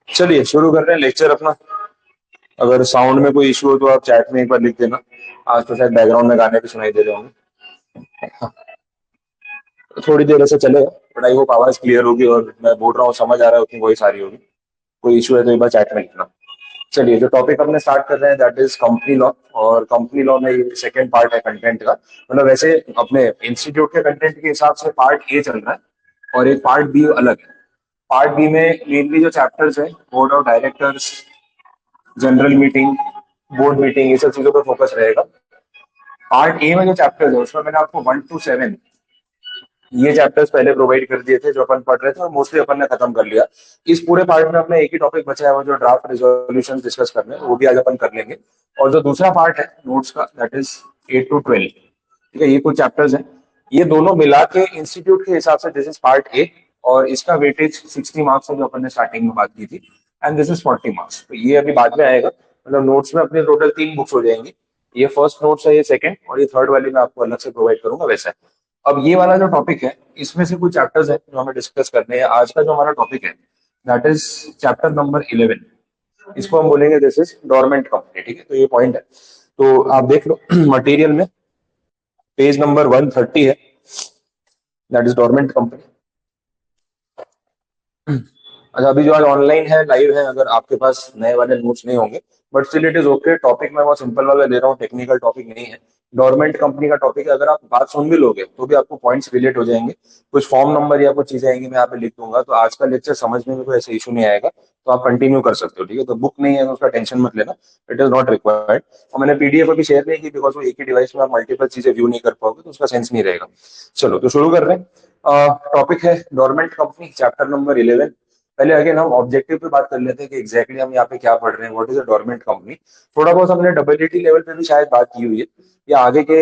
चलिए शुरू कर रहे हैं लेक्चर अपना। अगर साउंड में कोई इशू हो तो आप चैट में एक बार लिख देना। आज तो शायद बैकग्राउंड में गाने भी सुनाई दे रहे होंगे। तो थोड़ी देर ऐसे चलेगा, बट आई होप आवाज क्लियर होगी और मैं बोल रहा हूँ समझ आ रहा है उतनी वही सारी होगी। कोई इशू है तो एक बार चैट में लिखना। चलिए जो टॉपिक अपने स्टार्ट कर रहे हैं दैट इज कंपनी लॉ। और कंपनी लॉ में ये सेकंड पार्ट है कंटेंट का। मतलब वैसे अपने इंस्टीट्यूट के कंटेंट के हिसाब से पार्ट ए चल रहा है और एक पार्ट बी अलग है। पार्ट बी में मेनली जो चैप्टर्स है board of directors, general meeting, board meeting, ये सब चीजों पर फोकस रहेगा। पार्ट ए में जो चैप्टर्स है उसमें मैंने आपको 1 to 7 ये चैप्टर्स पहले प्रोवाइड कर दिए थे जो अपन पढ़ रहे थे और मोस्टली अपन ने खत्म कर लिया। इस पूरे पार्ट में अपने एक ही टॉपिक बचा है वो जो ड्राफ्ट रेजोल्यूशन डिस्कस करने हैं, वो भी आज अपन कर लेंगे। और जो दूसरा पार्ट है नोट्स का दैट इज 8 to 12। ठीक है, ये कुछ चैप्टर्स हैं। ये दोनों मिला के इंस्टीट्यूट के हिसाब से दिस इज पार्ट ए। और इसका वेटेज 60 मार्क्स है जो अपन ने स्टार्टिंग में बात की थी। And this is 40 marks. तो ये अभी बाद में आएगा। मतलब नोट्स में अपने टोटल 3 बुक्स हो जाएंगी। ये फर्स्ट नोट्स है, ये सेकंड, और ये थर्ड वाली मैं आपको अलग से प्रोवाइड करूंगा वैसा है। अब ये वाला जो टॉपिक है इसमें से कुछ चैप्टर्स हैं जो हमें डिस्कस करने हैं। आज का जो हमारा टॉपिक है दैट इज चैप्टर नंबर 11। इसको हम बोलेंगे दिस इज डोरमेंट कंपनी। ठीक है, तो ये पॉइंट है। तो आप देख लो मटेरियल में पेज नंबर 130 है, दैट इज डोरमेंट कंपनी। अच्छा, अभी जो आज ऑनलाइन है, लाइव है, अगर आपके पास नए वाले नोट्स नहीं होंगे but still it is okay. Topic मैं बहुत सिंपल वाला ले रहा हूँ, टेक्निकल टॉपिक नहीं है। गवर्नमेंट कंपनी का टॉपिक है। अगर आप बात सुन भी लोगे तो भी आपको पॉइंट्स रिलेट हो जाएंगे। कुछ फॉर्म नंबर या कुछ चीजें आएंगी मैं यहाँ पे लिख दूंगा, तो आज का लेक्चर समझने में कोई ऐसा इशू नहीं आएगा। तो आप कंटिन्यू कर सकते हो। ठीक है, तो बुक नहीं है तो उसका टेंशन मत लेना, इट इज नॉट रिक्वायर्ड। और मैंने पीडीएफ अभी शेयर नहीं की बिकॉज वो एक ही डिवाइस में आप मल्टीपल चीजें व्यू नहीं कर पाओगे तो उसका सेंस नहीं रहेगा। चलो तो शुरू कर रहे हैं। टॉपिक है गवर्नमेंट कंपनी, चैप्टर नंबर 11। पहले अगेन हम ऑब्जेक्टिव पे बात कर लेते हैं कि एग्जैक्टली हम यहाँ पे क्या पढ़ रहे हैं, what is a government company. थोड़ा बहुत हमने डब्ल्यूटी लेवल पे भी शायद बात की हुई है, या आगे के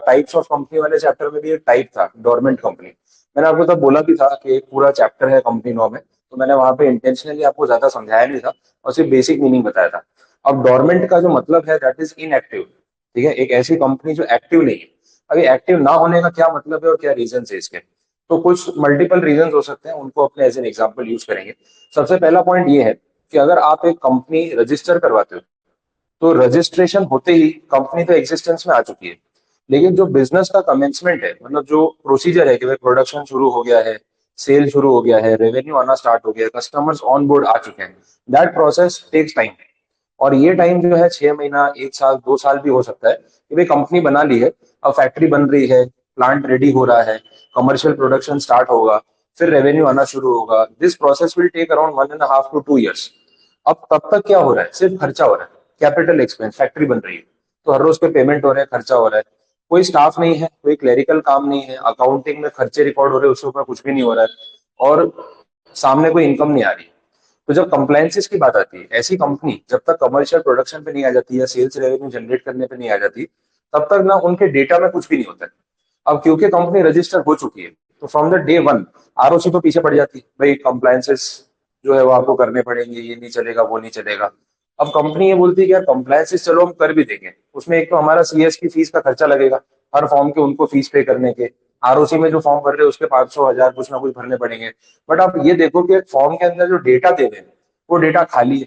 टाइप्स ऑफ कंपनी वाले चैप्टर में भी एक टाइप था गवर्नमेंट कंपनी। मैंने आपको तब बोला भी था कि एक पूरा चैप्टर है कंपनी लॉ में, तो मैंने वहां पे इंटेंशनली आपको ज्यादा समझाया नहीं था और सिर्फ बेसिक मीनिंग बताया था। अब गवर्नमेंट का जो मतलब है दैट इज इनएक्टिव। ठीक है, एक ऐसी कंपनी जो एक्टिव नहीं है। अभी एक्टिव ना होने का क्या मतलब है और क्या रीजन है इसके, तो कुछ मल्टीपल रीजंस हो सकते हैं, उनको अपने एज एन एग्जांपल यूज करेंगे। सबसे पहला पॉइंट ये है कि अगर आप एक कंपनी रजिस्टर करवाते हो तो रजिस्ट्रेशन होते ही कंपनी तो एग्जिस्टेंस में आ चुकी है। लेकिन जो बिजनेस का कमेंसमेंट है, मतलब जो प्रोसीजर है कि भाई प्रोडक्शन शुरू हो गया है, सेल शुरू हो गया है, रेवेन्यू आना स्टार्ट हो गया है, कस्टमर्स ऑन बोर्ड आ चुके हैं, दैट प्रोसेस टेक्स टाइम। और ये टाइम जो है 6 महीना, 1 साल, 2 साल भी हो सकता है कि भाई कंपनी बना ली है, अब फैक्ट्री बन रही है, प्लांट रेडी हो रहा है, कमर्शियल प्रोडक्शन स्टार्ट होगा, फिर रेवेन्यू आना शुरू होगा। This process will take around 1.5 to 2 years। अब तब तक क्या हो रहा है, सिर्फ खर्चा हो रहा है, कैपिटल एक्सपेंस, फैक्ट्री बन रही है तो हर रोज पे पेमेंट हो रहा है, खर्चा हो रहा है। कोई स्टाफ नहीं है, कोई क्लेरिकल काम नहीं है, अकाउंटिंग में खर्चे रिकॉर्ड हो रहे हैं, उसके ऊपर कुछ भी नहीं हो रहा है, और सामने कोई इनकम नहीं आ रही। तो जब कंप्लायंसेस की बात आती है, ऐसी कंपनी जब तक कमर्शियल प्रोडक्शन पे नहीं आ जाती या सेल्स रेवेन्यू जनरेट करने पे नहीं आ जाती, तब तक ना उनके डेटा में कुछ भी नहीं होता है। अब क्योंकि कंपनी रजिस्टर हो चुकी है तो from the day one ROC तो पीछे पड़ जाती है, भाई कंप्लायंसेस जो है वो आपको करने पड़ेंगे, ये नहीं चलेगा, वो नहीं चलेगा। अब कंपनी ये बोलती है कि यार कंप्लायंसेस चलो हम कर भी देंगे, उसमें एक तो हमारा सीएस की फीस का खर्चा लगेगा, हर फॉर्म के उनको फीस पे करने के, आरओसी में जो फॉर्म भर रहे हैं उसके 500 1000 कुछ ना कुछ भरने पड़ेंगे। बट आप ये देखो कि फॉर्म के अंदर जो डेटा दे रहे हैं वो डेटा खाली है।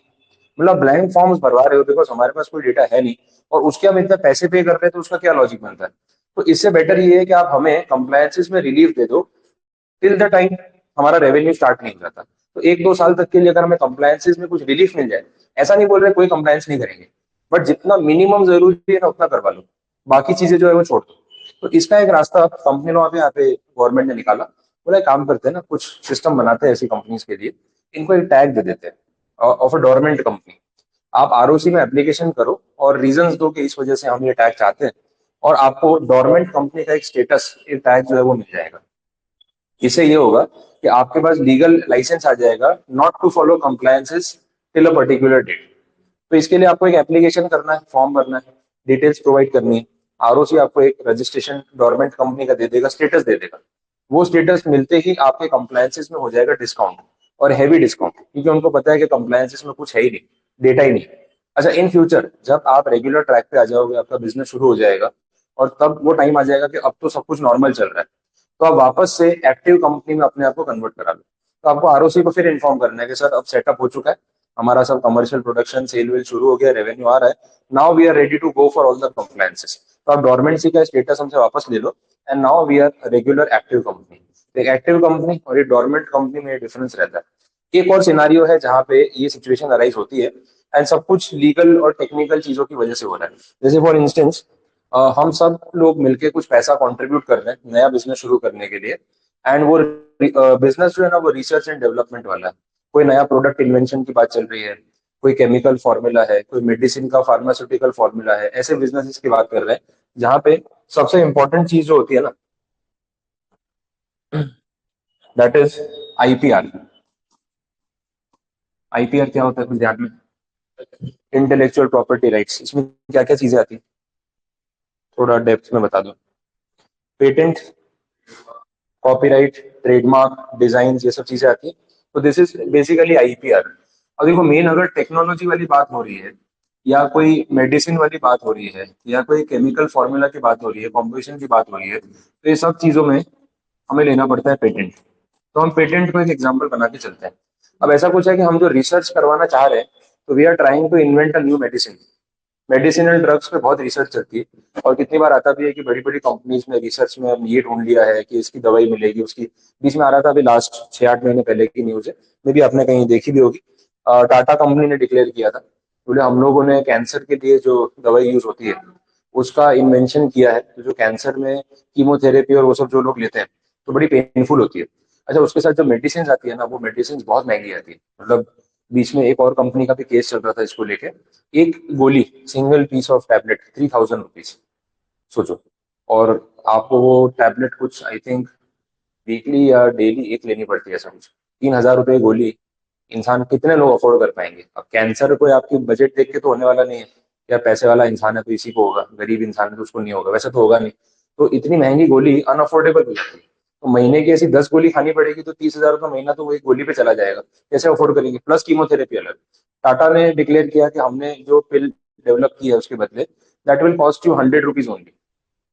मतलब ब्लैंक फॉर्म्स भरवा रहे हो बिकॉज हमारे पास कोई डेटा है नहीं, और उसके हम इतने पैसे पे कर रहे हैं, तो उसका क्या लॉजिक बनता है। तो इससे बेटर ये है कि आप हमें कंप्लायंसेस में रिलीफ दे दो टिल द टाइम हमारा रेवेन्यू स्टार्ट नहीं हो जाता। तो 1 2 साल तक के लिए अगर हमें कंप्लायंसेस में कुछ रिलीफ मिल जाए, ऐसा नहीं बोल रहे कोई कंप्लायंस नहीं करेंगे, बट जितना मिनिमम जरूरी है ना उतना करवा लो, बाकी चीजें जो है वो छोड़ दो। तो इसका एक रास्ता कंपनी लॉ में यहाँ पे गवर्नमेंट ने निकाला। बोला एक काम करते हैं ना, कुछ सिस्टम बनाते हैं ऐसी कंपनीज के लिए, इनको एक टैग दे देते हैं ऑफ अ डोरमेंट कंपनी। आप आरओसी में एप्लीकेशन करो और रीजंस दो कि इस वजह से हम ये टैग चाहते हैं, और आपको डोरमेंट कंपनी का एक स्टेटस, एक टैग जो है वो मिल जाएगा। इससे ये होगा कि आपके पास लीगल लाइसेंस आ जाएगा not to follow compliances till a particular date. तो इसके लिए आपको एक एप्लीकेशन करना है, फॉर्म भरना है, डिटेल्स प्रोवाइड करनी है। आरओसी आपको एक रजिस्ट्रेशन गवर्नमेंट कंपनी का दे देगा, स्टेटस दे देगा। वो स्टेटस मिलते ही आपके कंप्लायंसेस में हो जाएगा डिस्काउंट, और हैवी डिस्काउंट, क्योंकि उनको पता है कि कंप्लायंसेस में कुछ है ही नहीं, डेटा ही नहीं। अच्छा, इन फ्यूचर जब आप रेगुलर ट्रैक पे आ जाओगे, आपका बिजनेस शुरू हो जाएगा, और तब वो टाइम आ जाएगा कि अब तो सब कुछ नॉर्मल चल रहा है, तो आप वापस से एक्टिव कंपनी में अपने आप को कन्वर्ट करा लो। तो आपको आरओसी को फिर इन्फॉर्म करना है कि सर अब सेटअप हो चुका है, हमारा सब कमर्शियल प्रोडक्शन सेल वेल शुरू हो गया, रेवेन्यू आ रहा है, now we are ready to go for all the compliances. तो आप डोरमेंट सी का स्टेटस हमसे वापस ले लो, and now we are regular active company. एक एक्टिव कंपनी और एक डोरमेंट कंपनी में डिफरेंस रहता है। एक और सिनारियो है जहां पे ये सिचुएशन अराइज होती है, एंड सब कुछ लीगल और टेक्निकल चीजों की वजह से हो रहा है। जैसे फॉर इंस्टेंस, हम सब लोग मिलके कुछ पैसा कंट्रीब्यूट कर रहे हैं नया बिजनेस शुरू करने के लिए, एंड वो बिजनेस जो है ना वो रिसर्च एंड डेवलपमेंट वाला है। कोई नया प्रोडक्ट इन्वेंशन की बात चल रही है, कोई केमिकल फॉर्मूला है, कोई मेडिसिन का फार्मास्यूटिकल फॉर्मूला है, ऐसे बिजनेसेस की बात कर रहे हैं जहां पे सबसे इंपॉर्टेंट चीज जो होती है ना, दैट इज आईपीआर। आईपीआर क्या होता है कुछ ध्यान में? Intellectual property rights. इसमें क्या क्या चीजें आती है, थोड़ा डेप्थ में बता दो। पेटेंट, कॉपीराइट, ट्रेडमार्क, डिजाइन, ये सब चीजें आती है। तो दिस इज बेसिकली आईपीआर। और देखो, मेन अगर टेक्नोलॉजी वाली बात हो रही है, या कोई मेडिसिन वाली बात हो रही है, या कोई केमिकल फॉर्मूला की बात हो रही है, कॉम्पोजिशन की बात हो रही है, तो ये सब चीजों में हमें लेना पड़ता है पेटेंट। तो हम पेटेंट को एक एग्जाम्पल बना के चलते हैं। अब ऐसा कुछ है कि हम जो रिसर्च करवाना चाह रहे हैं, तो we are trying to invent a new medicine. Medicinal drugs पे बहुत रिसर्च चलती है, और कितनी बार आता भी है कि बड़ी बड़ी कंपनीज में रिसर्च में अब ये ढूंढ लिया है कि इसकी दवाई मिलेगी उसकी। बीच में आ रहा था अभी लास्ट 6-8 महीने पहले की न्यूज है, मे भी आपने कहीं देखी भी होगी। टाटा कंपनी ने डिक्लेयर किया था, बोले हम लोगों ने कैंसर के लिए जो दवाई यूज होती है उसका इन्वेंशन किया है, तो जो कैंसर में कीमोथेरेपी और वो सब जो लोग लेते हैं तो बड़ी पेनफुल होती है। अच्छा, उसके साथ जो मेडिसिन आती है ना, वो मेडिसिन बहुत महंगी आती है। मतलब बीच में एक और कंपनी का भी केस चल रहा था इसको लेके। एक गोली, single piece of tablet, 3000 rupees, सोचो। और आपको वो टैबलेट कुछ आई थिंक वीकली या डेली एक लेनी पड़ती है, ऐसा कुछ। 3000 रुपये गोली, इंसान कितने लोग अफोर्ड कर पाएंगे? अब कैंसर कोई आपकी बजट देख के तो होने वाला नहीं है, या पैसे वाला इंसान है तो इसी को होगा, गरीब इंसान है तो उसको नहीं होगा, वैसे तो होगा नहीं। तो इतनी महंगी गोली अनअफोर्डेबल हो जाती है। तो महीने की ऐसी 10 गोली खानी पड़ेगी, तो 30,000 रुपये महीना तो वो एक गोली पे चला जाएगा। कैसे अफोर्ड करेंगे? प्लस कीमोथेरेपी अलग। टाटा ने डिक्लेयर किया कि हमने जो पिल डेवलप की है उसके बदले that will cost you 100 rupees only.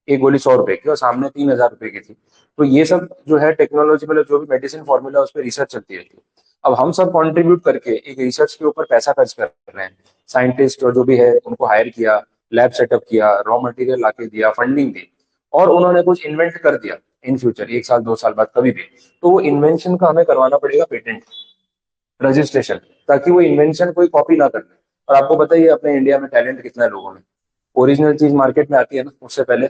एक गोली 100 रुपए की, और सामने 3000 रुपए की थी। तो ये सब जो है टेक्नोलॉजी, मतलब जो भी मेडिसिन फॉर्मूला, उस पर रिसर्च चलती रहती है। अब हम सब कंट्रीब्यूट करके एक रिसर्च के ऊपर पैसा खर्च कर रहे हैं। साइंटिस्ट और जो भी है उनको हायर किया, लैब सेटअप किया, रॉ मटेरियल लाके दिया, फंडिंग दी, और उन्होंने कुछ इन्वेंट कर दिया। इन फ्यूचर 1 साल 2 साल बाद कभी भी, तो वो इन्वेंशन का हमें करवाना पड़ेगा पेटेंट रजिस्ट्रेशन, ताकि वो इन्वेंशन कोई कॉपी ना कर ले। और आपको पता ही है अपने इंडिया में टैलेंट कितना है लोगों में। ओरिजिनल चीज मार्केट में आती है ना, उससे पहले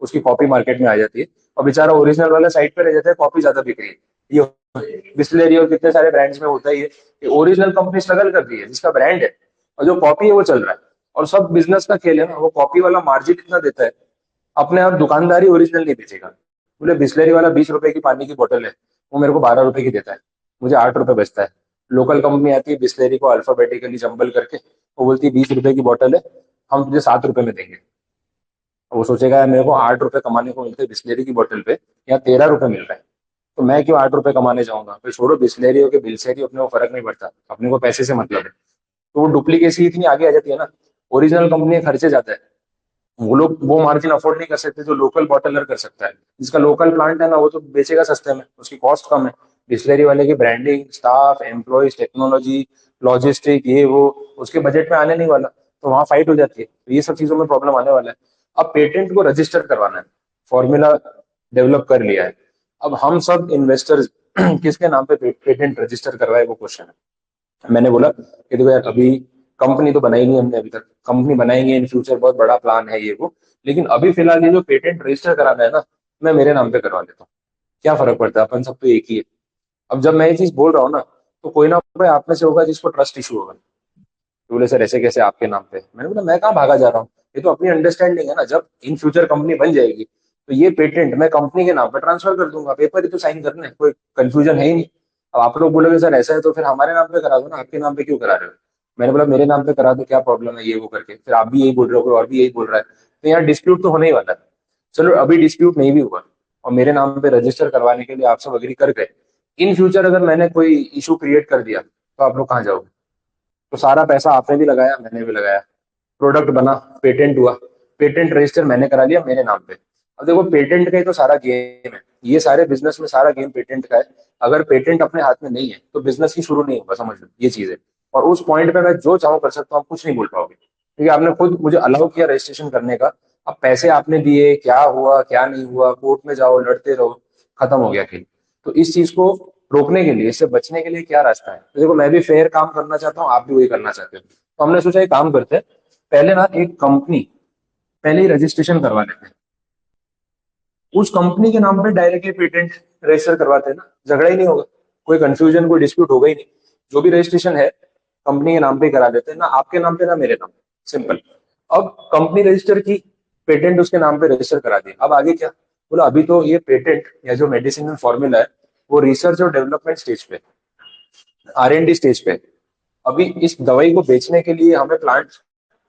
उसकी कॉपी मार्केट में आ जाती है, और बेचारा ओरिजिनल वाला साइड पे रह जाता है, कॉपी ज्यादा बिक रही है। ये बिस्लरी और कितने सारे ब्रांड्स में होता ही है कि ओरिजिनल कंपनी स्ट्रगल कर रही है, जिसका ब्रांड है, और जो कॉपी है वो चल रहा है। और सब बिजनेस का खेल है ना, वो कॉपी वाला मार्जिन कितना देता है। अपने आप दुकानदारी ओरिजिनल नहीं बेचेगा। बोले बिस्लरी वाला 20 रुपए की पानी की बोतल है, वो मेरे को 12 रुपए की देता है, मुझे 8 रुपए बचता है। लोकल कंपनी आती है बिस्लरी को अल्फाबेटिकली जंबल करके, वो बोलती है 20 रुपए की बोतल है, हम तुझे 7 रुपए में देंगे। वो सोचेगा यार मेरे को 8 रुपए कमाने को मिलते हैं बिस्लेरी की बोतल पे, या 13 रुपए मिल रहा है, तो मैं क्यों 8 रुपए कमाने जाऊंगा? फिर छोड़ो बिस्लेरी हो के बिल्सेरी, अपने को फर्क नहीं पड़ता, अपने को पैसे से मतलब है। तो वो डुप्लीकेसी इतनी आगे आ जाती है ना, ओरिजिनल कंपनी खर्चे जाता है। वो लोग वो मार्जिन अफोर्ड नहीं कर सकते जो लोकल बॉटलर कर सकता है। जिसका लोकल प्लांट है ना, वो तो बेचेगा सस्ते में, उसकी कॉस्ट कम है। बिस्लेरी वाले की branding, staff, employees, technology, logistic, ये वो उसके बजट में आने नहीं वाला, तो वहां फाइट हो जाती है। तो ये सब चीजों में प्रॉब्लम आने वाला है। अब पेटेंट को रजिस्टर करवाना है, फॉर्मूला डेवलप कर लिया है, अब हम सब इन्वेस्टर्स किसके नाम पे पेटेंट रजिस्टर करवाए, वो क्वेश्चन है। मैंने बोला कि देखो यार, अभी कंपनी तो बनाई नहीं हमने, अभी तक कंपनी बनाएंगे इन फ्यूचर, बहुत बड़ा प्लान है ये वो। लेकिन अभी फिलहाल ये जो पेटेंट रजिस्टर कराना है ना, मैं मेरे नाम पे करवा लेता हूँ। क्या फर्क पड़ता है, अपन सब तो एक ही है। अब जब मैं ये चीज बोल रहा हूँ ना, तो कोई ना कोई आप में से होगा जिसको ट्रस्ट इशू होगा। तो बोले सर ऐसे कैसे आपके नाम पे? मैंने बोला मैं कहाँ भागा जा रहा हूँ, ये तो अपनी अंडरस्टैंडिंग है ना। जब इन फ्यूचर कंपनी बन जाएगी, तो ये पेटेंट मैं कंपनी के नाम पर ट्रांसफर कर दूंगा, पेपर ही तो साइन करना है, कोई कंफ्यूजन है ही नहीं। अब आप लोग बोलोगे सर ऐसा है तो फिर हमारे नाम पे करा दो ना, आपके नाम पे क्यों करा रहे हो? मैंने बोला मेरे नाम पे करा दो, क्या प्रॉब्लम है ये वो करके, फिर आप भी यही बोल रहे हो, कोई और भी यही बोल रहा है, तो यहाँ डिस्प्यूट तो होने ही वाला है। चलो अभी डिस्प्यूट नहीं भी हुआ और मेरे नाम पे रजिस्टर करवाने के लिए आप सब अग्री कर गए, इन फ्यूचर अगर मैंने कोई इशू क्रिएट कर दिया तो आप लोग कहाँ जाओगे? तो सारा पैसा आपने भी लगाया, मैंने भी लगाया, प्रोडक्ट बना, पेटेंट हुआ, पेटेंट रजिस्टर मैंने करा लिया मेरे नाम पे। अब देखो पेटेंट का ही तो सारा गेम है, ये सारे बिजनेस में सारा गेम पेटेंट का है। अगर पेटेंट अपने हाथ में नहीं है तो बिजनेस ही शुरू नहीं होगा, समझ लो ये चीज है। और उस पॉइंट पे मैं जो चाहूँ कर सकता हूँ, आप कुछ नहीं बोल पाओगे, क्योंकि आपने खुद मुझे अलाउ किया रजिस्ट्रेशन करने का। अब पैसे आपने दिए, क्या हुआ क्या नहीं हुआ, कोर्ट में जाओ लड़ते रहो, खत्म हो गया खेल। तो इस चीज को रोकने के लिए, इससे बचने के लिए क्या रास्ता है? तो देखो मैं भी फेयर काम करना चाहता हूँ, आप भी वही करना चाहते हो, तो हमने सोचा एक काम करते हैं, पहले ना एक कंपनी पहले ही रजिस्ट्रेशन करवा लेते हैं, उस कंपनी के नाम पे डायरेक्टली पेटेंट रजिस्टर करवाते हैं ना, झगड़ा ही नहीं होगा, कोई कंफ्यूजन कोई डिस्प्यूट होगा ही नहीं। जो भी रजिस्ट्रेशन है कंपनी के नाम पे ही करा देते हैं, ना आपके नाम पे ना मेरे नाम पे, सिंपल। अब कंपनी रजिस्टर की, पेटेंट उसके नाम पे रजिस्टर करा दिया, अब आगे क्या? बोला अभी तो ये पेटेंट या जो मेडिसिनल फॉर्मूला है वो रिसर्च और डेवलपमेंट स्टेज पे, R&D स्टेज पे। अभी इस दवाई को बेचने के लिए हमें प्लांट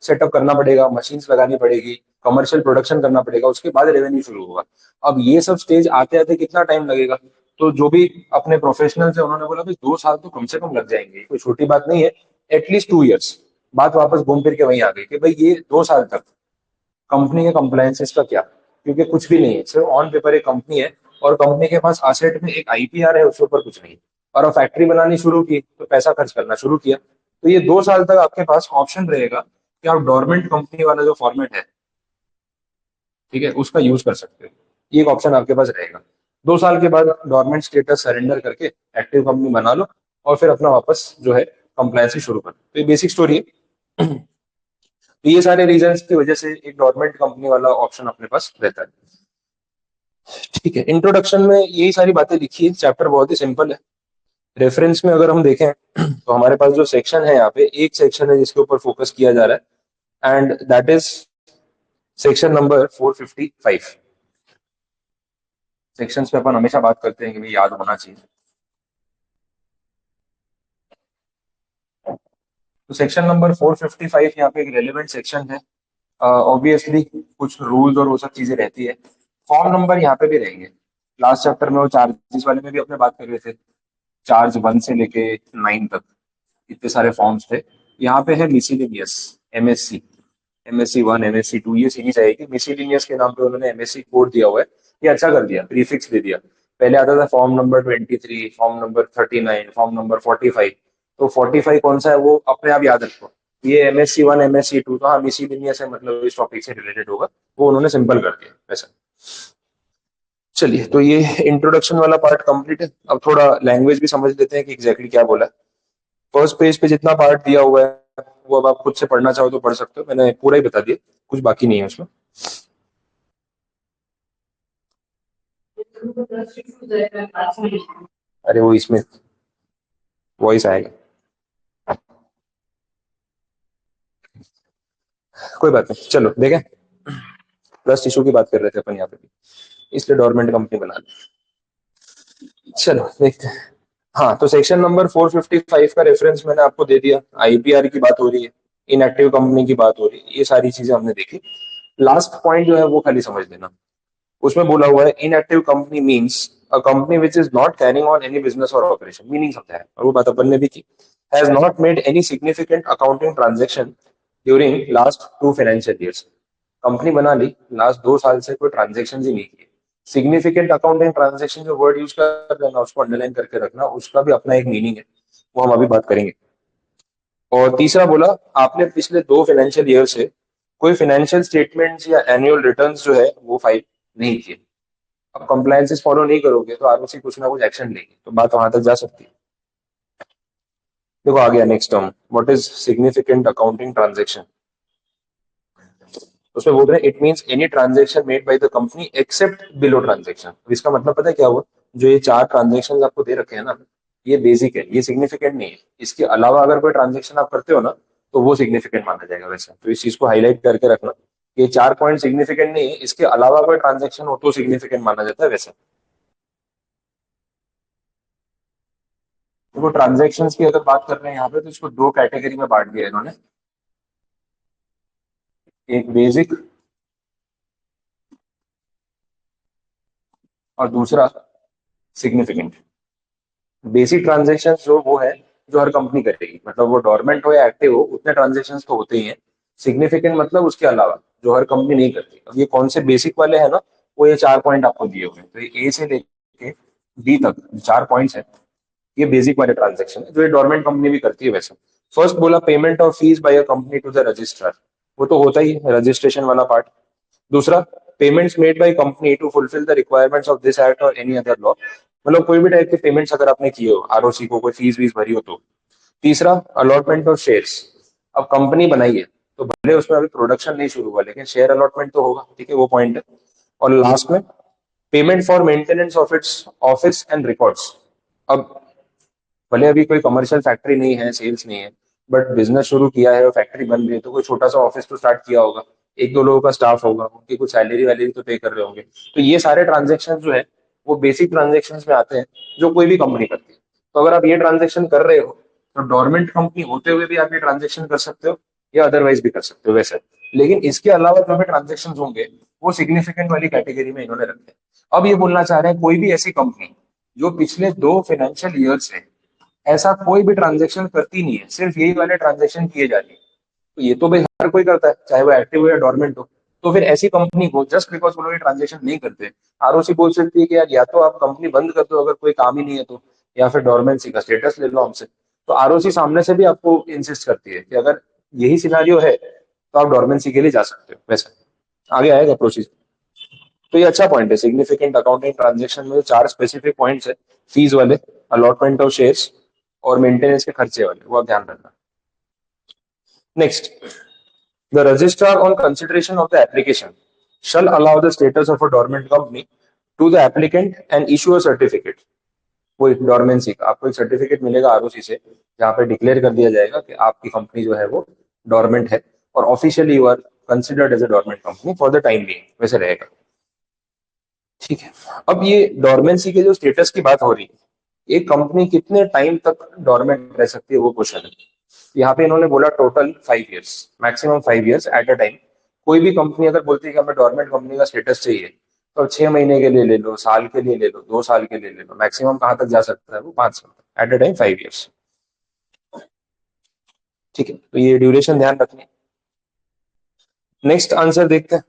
सेटअप करना पड़ेगा, मशीन्स लगानी पड़ेगी, कमर्शियल प्रोडक्शन करना पड़ेगा, उसके बाद रेवेन्यू शुरू होगा। अब ये सब स्टेज आते आते कितना टाइम लगेगा? तो जो भी अपने प्रोफेशनल्स है उन्होंने बोला भाई 2 साल तो कम से कम लग जाएंगे, कोई छोटी बात नहीं है, एटलीस्ट 2 इयर्स। बात वापस घूम फिर के वहीं आ गई कि भाई ये 2 साल तक कंपनी के कंप्लायंसेस का क्या? क्योंकि कुछ भी नहीं है, सिर्फ ऑन पेपर एक कंपनी है, और कंपनी के पास असेट में एक IPR है, उसके ऊपर कुछ नहीं। और अब फैक्ट्री बनानी शुरू की तो पैसा खर्च करना शुरू किया, तो ये 2 साल तक आपके पास ऑप्शन रहेगा कि आप डोरमेंट कंपनी वाला जो फॉर्मेट है, ठीक है, उसका यूज कर सकते हो। ये एक ऑप्शन आपके पास रहेगा। 2 साल के बाद डोरमेंट स्टेटस सरेंडर करके एक्टिव कंपनी बना लो, और फिर अपना वापस जो है कंप्लायंस शुरू कर, तो ये बेसिक स्टोरी है। तो ये सारे रीजंस की वजह से एक डोरमेंट कंपनी वाला ऑप्शन अपने पास रहता है। ठीक है, इंट्रोडक्शन में यही सारी बातें लिखी है, चैप्टर बहुत ही सिंपल है। रेफरेंस में अगर हम देखें तो हमारे पास जो सेक्शन है, यहाँ पे एक सेक्शन है जिसके ऊपर फोकस किया जा रहा है, and that is section number 455। Sections पे अपन हमेशा बात करते हैं कि भाई याद होना चाहिए। तो सेक्शन नंबर 455 यहाँ पे एक रेलिवेंट सेक्शन है। ऑब्वियसली कुछ रूल्स और वो सब चीजें रहती है। फॉर्म नंबर यहाँ पे भी रहेंगे। लास्ट चैप्टर में वो चार्जेस वाले में भी अपने बात कर रहे थे, चार्ज 1 से लेके 9 तक इतने सारे फॉर्म्स थे। यहाँ पे है मिसिलिनियस, MSC, MSC 1, MSC 2, ये सीरीज आएगी। मिसिलिनियस के नाम पे उन्होंने MSC कोड दिया हुआ है, ये अच्छा कर दिया, प्रीफिक्स दे दिया। पहले आता था form number 23, form number 39, form number 45। तो 45 कौन सा है वो अपने आप याद रखो, ये MSC 1 MSC 2, तो हाँ मिसिलिनियस है, मतलब इस टॉपिक से रिलेटेड होगा, वो उन्होंने सिंपल कर दिया वैसा। चलिए, तो ये इंट्रोडक्शन वाला पार्ट कंप्लीट है। अब थोड़ा लैंग्वेज भी समझ लेते हैं कि एग्जैक्टली क्या बोला है। फर्स्ट पेज पे जितना पार्ट दिया हुआ है वो अब आप खुद से पढ़ना चाहो तो पढ़ सकते हो, मैंने पूरा ही बता दिया, कुछ बाकी नहीं है उसमें। अरे वो इसमें वॉइस आएगा, कोई बात नहीं, चलो देखें। ट्रस्ट इशू की बात कर रहे थे अपन यहाँ पे भी, इसलिए डोरमेंट कंपनी बना ली। चलो देखते हैं। हाँ, तो सेक्शन नंबर 455 का रेफरेंस मैंने आपको दे दिया। IPR की बात हो रही है, इनएक्टिव कंपनी की बात हो रही है, ये सारी चीजें हमने देखी। लास्ट पॉइंट जो है वो खाली समझ लेना। उसमें बोला हुआ है inactive company means a company which is not carrying on any business और ऑपरेशन, मीनिंग समझा है, और वो बात अपन ने भी की। Has not made any significant accounting transaction during last 2 financial years. Company बना ली, लास्ट 2 साल से कोई ट्रांजेक्शन ही नहीं किए। सिग्निफिकेंट अकाउंटिंग ट्रांजेक्शन जो वर्ड यूज कर रहे हैं ना, उसको अंडरलाइन करके रखना, उसका भी अपना एक मीनिंग है, वो हम अभी बात करेंगे। और तीसरा बोला, आपने पिछले 2 फाइनेंशियल ईयर से कोई फाइनेंशियल स्टेटमेंट्स या एनुअल रिटर्न्स जो है वो फाइल नहीं किए। अब कंप्लायंसेस फॉलो नहीं करोगे तो ROC कुछ ना कुछ एक्शन लेगी, तो बात वहां तक जा सकती है। देखो आ गया next term, what is significant accounting transaction. उसमें बोल रहे हैं it means any transaction made by the company except below transaction. इसका मतलब पता है क्या हुआ? जो ये 4 ट्रांजेक्शन आपको दे रखे हैं ना, ये बेसिक है, ये सिग्निफिकेंट नहीं है। इसके अलावा अगर कोई ट्रांजेक्शन आप करते हो ना, तो वो सिग्निफिकेंट माना जाएगा वैसे, तो इस चीज को हाईलाइट करके रखना। ये 4 पॉइंट सिग्निफिकेंट नहीं है, इसके अलावा कोई ट्रांजेक्शन हो तो सिग्निफिकेंट माना जाता है वैसे। देखो ट्रांजेक्शन की अगर बात कर रहे हैं यहाँ पे, तो इसको दो कैटेगरी में बांट दिया है इन्होंने। एक बेसिक और दूसरा सिग्निफिकेंट। बेसिक ट्रांजेक्शन जो वो है जो हर कंपनी करेगी, मतलब वो डोरमेंट हो या एक्टिव हो, उतने ट्रांजेक्शन तो होते ही हैं। सिग्निफिकेंट मतलब उसके अलावा जो हर कंपनी नहीं करती। अब ये कौन से बेसिक वाले हैं ना, वो ये 4 पॉइंट आपको दिए हुए हैं, तो ये ए से लेके डी तक 4 पॉइंट्स है। ये बेसिक वाले ट्रांजेक्शन है जो ये डोरमेंट कंपनी भी करती है वैसे। फर्स्ट बोला payment of fees by a company to the registrar, वो तो होता ही है रजिस्ट्रेशन वाला पार्ट। दूसरा, payments made by company to fulfil the requirements of this act और एनी अदर लॉ, मतलब कोई भी टाइप के पेमेंट्स अगर आपने किए हो आरओसी को, कोई फीस वीस भरी हो तो। तीसरा, अलॉटमेंट ऑफ शेयर्स। अब कंपनी बनाई है तो भले उसमें अभी प्रोडक्शन नहीं शुरू हुआ, लेकिन शेयर अलॉटमेंट तो होगा, ठीक है, वो पॉइंट है। और लास्ट में, payment for maintenance of its office and records. अब भले अभी कोई कमर्शियल फैक्ट्री नहीं है, सेल्स नहीं है, बट बिजनेस शुरू किया है और फैक्ट्री बन रही है, तो कोई छोटा सा ऑफिस तो स्टार्ट किया होगा, एक दो लोगों का स्टाफ होगा, उनकी कुछ सैलरी वैलरी तो पे कर रहे होंगे। तो ये सारे ट्रांजेक्शन जो है वो बेसिक ट्रांजेक्शन में आते हैं, जो कोई भी कंपनी करती है। तो अगर आप ये ट्रांजेक्शन कर रहे हो, तो डोरमेंट कंपनी होते हुए भी आप ये ट्रांजेक्शन कर सकते हो, या अदरवाइज भी कर सकते हो वैसे। लेकिन इसके अलावा जो भी ट्रांजेक्शन होंगे, वो सिग्निफिकेंट वाली कैटेगरी में इन्होंने रखे हैं। अब ये बोलना चाह रहे हैं कोई भी ऐसी कंपनी जो पिछले 2 फाइनेंशियल ईयर से ऐसा कोई भी ट्रांजेक्शन करती नहीं है, सिर्फ यही वाले ट्रांजेक्शन किए जा रही है, तो ये तो भाई हर कोई करता है, चाहे वो एक्टिव हो या डोरमेंट हो। तो फिर ऐसी कंपनी को जस्ट बिकॉज वो लोग ये ट्रांजेक्शन नहीं करते, आरओसी बोल सकती है कि यार या तो आप कंपनी बंद कर दो अगर कोई काम ही नहीं है तो, या फिर डोरमेंसी का स्टेटस ले लो हमसे। तो आरओसी सामने से भी आपको इंसिस्ट करती है कि अगर यही सिनारियो है तो आप डोरमेंसी के लिए जा सकते हो वैसे। आगे आएगा प्रोसीजर। तो ये अच्छा पॉइंट है, सिग्निफिकेंट अकाउंटिंग ट्रांजेक्शन में 4 स्पेसिफिक पॉइंट्स है, फीस वाले, अलॉटमेंट ऑफ शेयर्स और मेंटेनेंस के खर्चे वाले, वो आप ध्यान रखना। Next, the registrar on consideration of the application shall allow the status of a dormant company to the applicant and issue a certificate। वो डोरमेंसी का आपको एक सर्टिफिकेट मिलेगा आरओसी से, जहाँ पे डिक्लेयर कर दिया जाएगा कि आपकी कंपनी जो है वो डोरमेंट है, और officially you are considered as a dormant company for the time being, वैसे रहेगा। ठीक है। अब ये डोरमेंसी के जो स्टेटस की बात हो रही है, एक कंपनी कितने टाइम तक डोरमेंट रह सकती है वो क्वेश्चन है। यहाँ पे इन्होंने बोला total 5 years, maximum 5 years at a time. कोई भी कंपनी अगर बोलती है कि हमें डोरमेंट कंपनी का स्टेटस चाहिए, तो 6 महीने के लिए ले लो, साल के लिए ले लो, 2 साल के लिए ले लो, मैक्सिमम कहाँ तक जा सकता है वो 5 साल, एट अ टाइम 5 ईयर्स। ठीक है, तो ये ड्यूरेशन ध्यान रखनी। नेक्स्ट आंसर देखते हैं,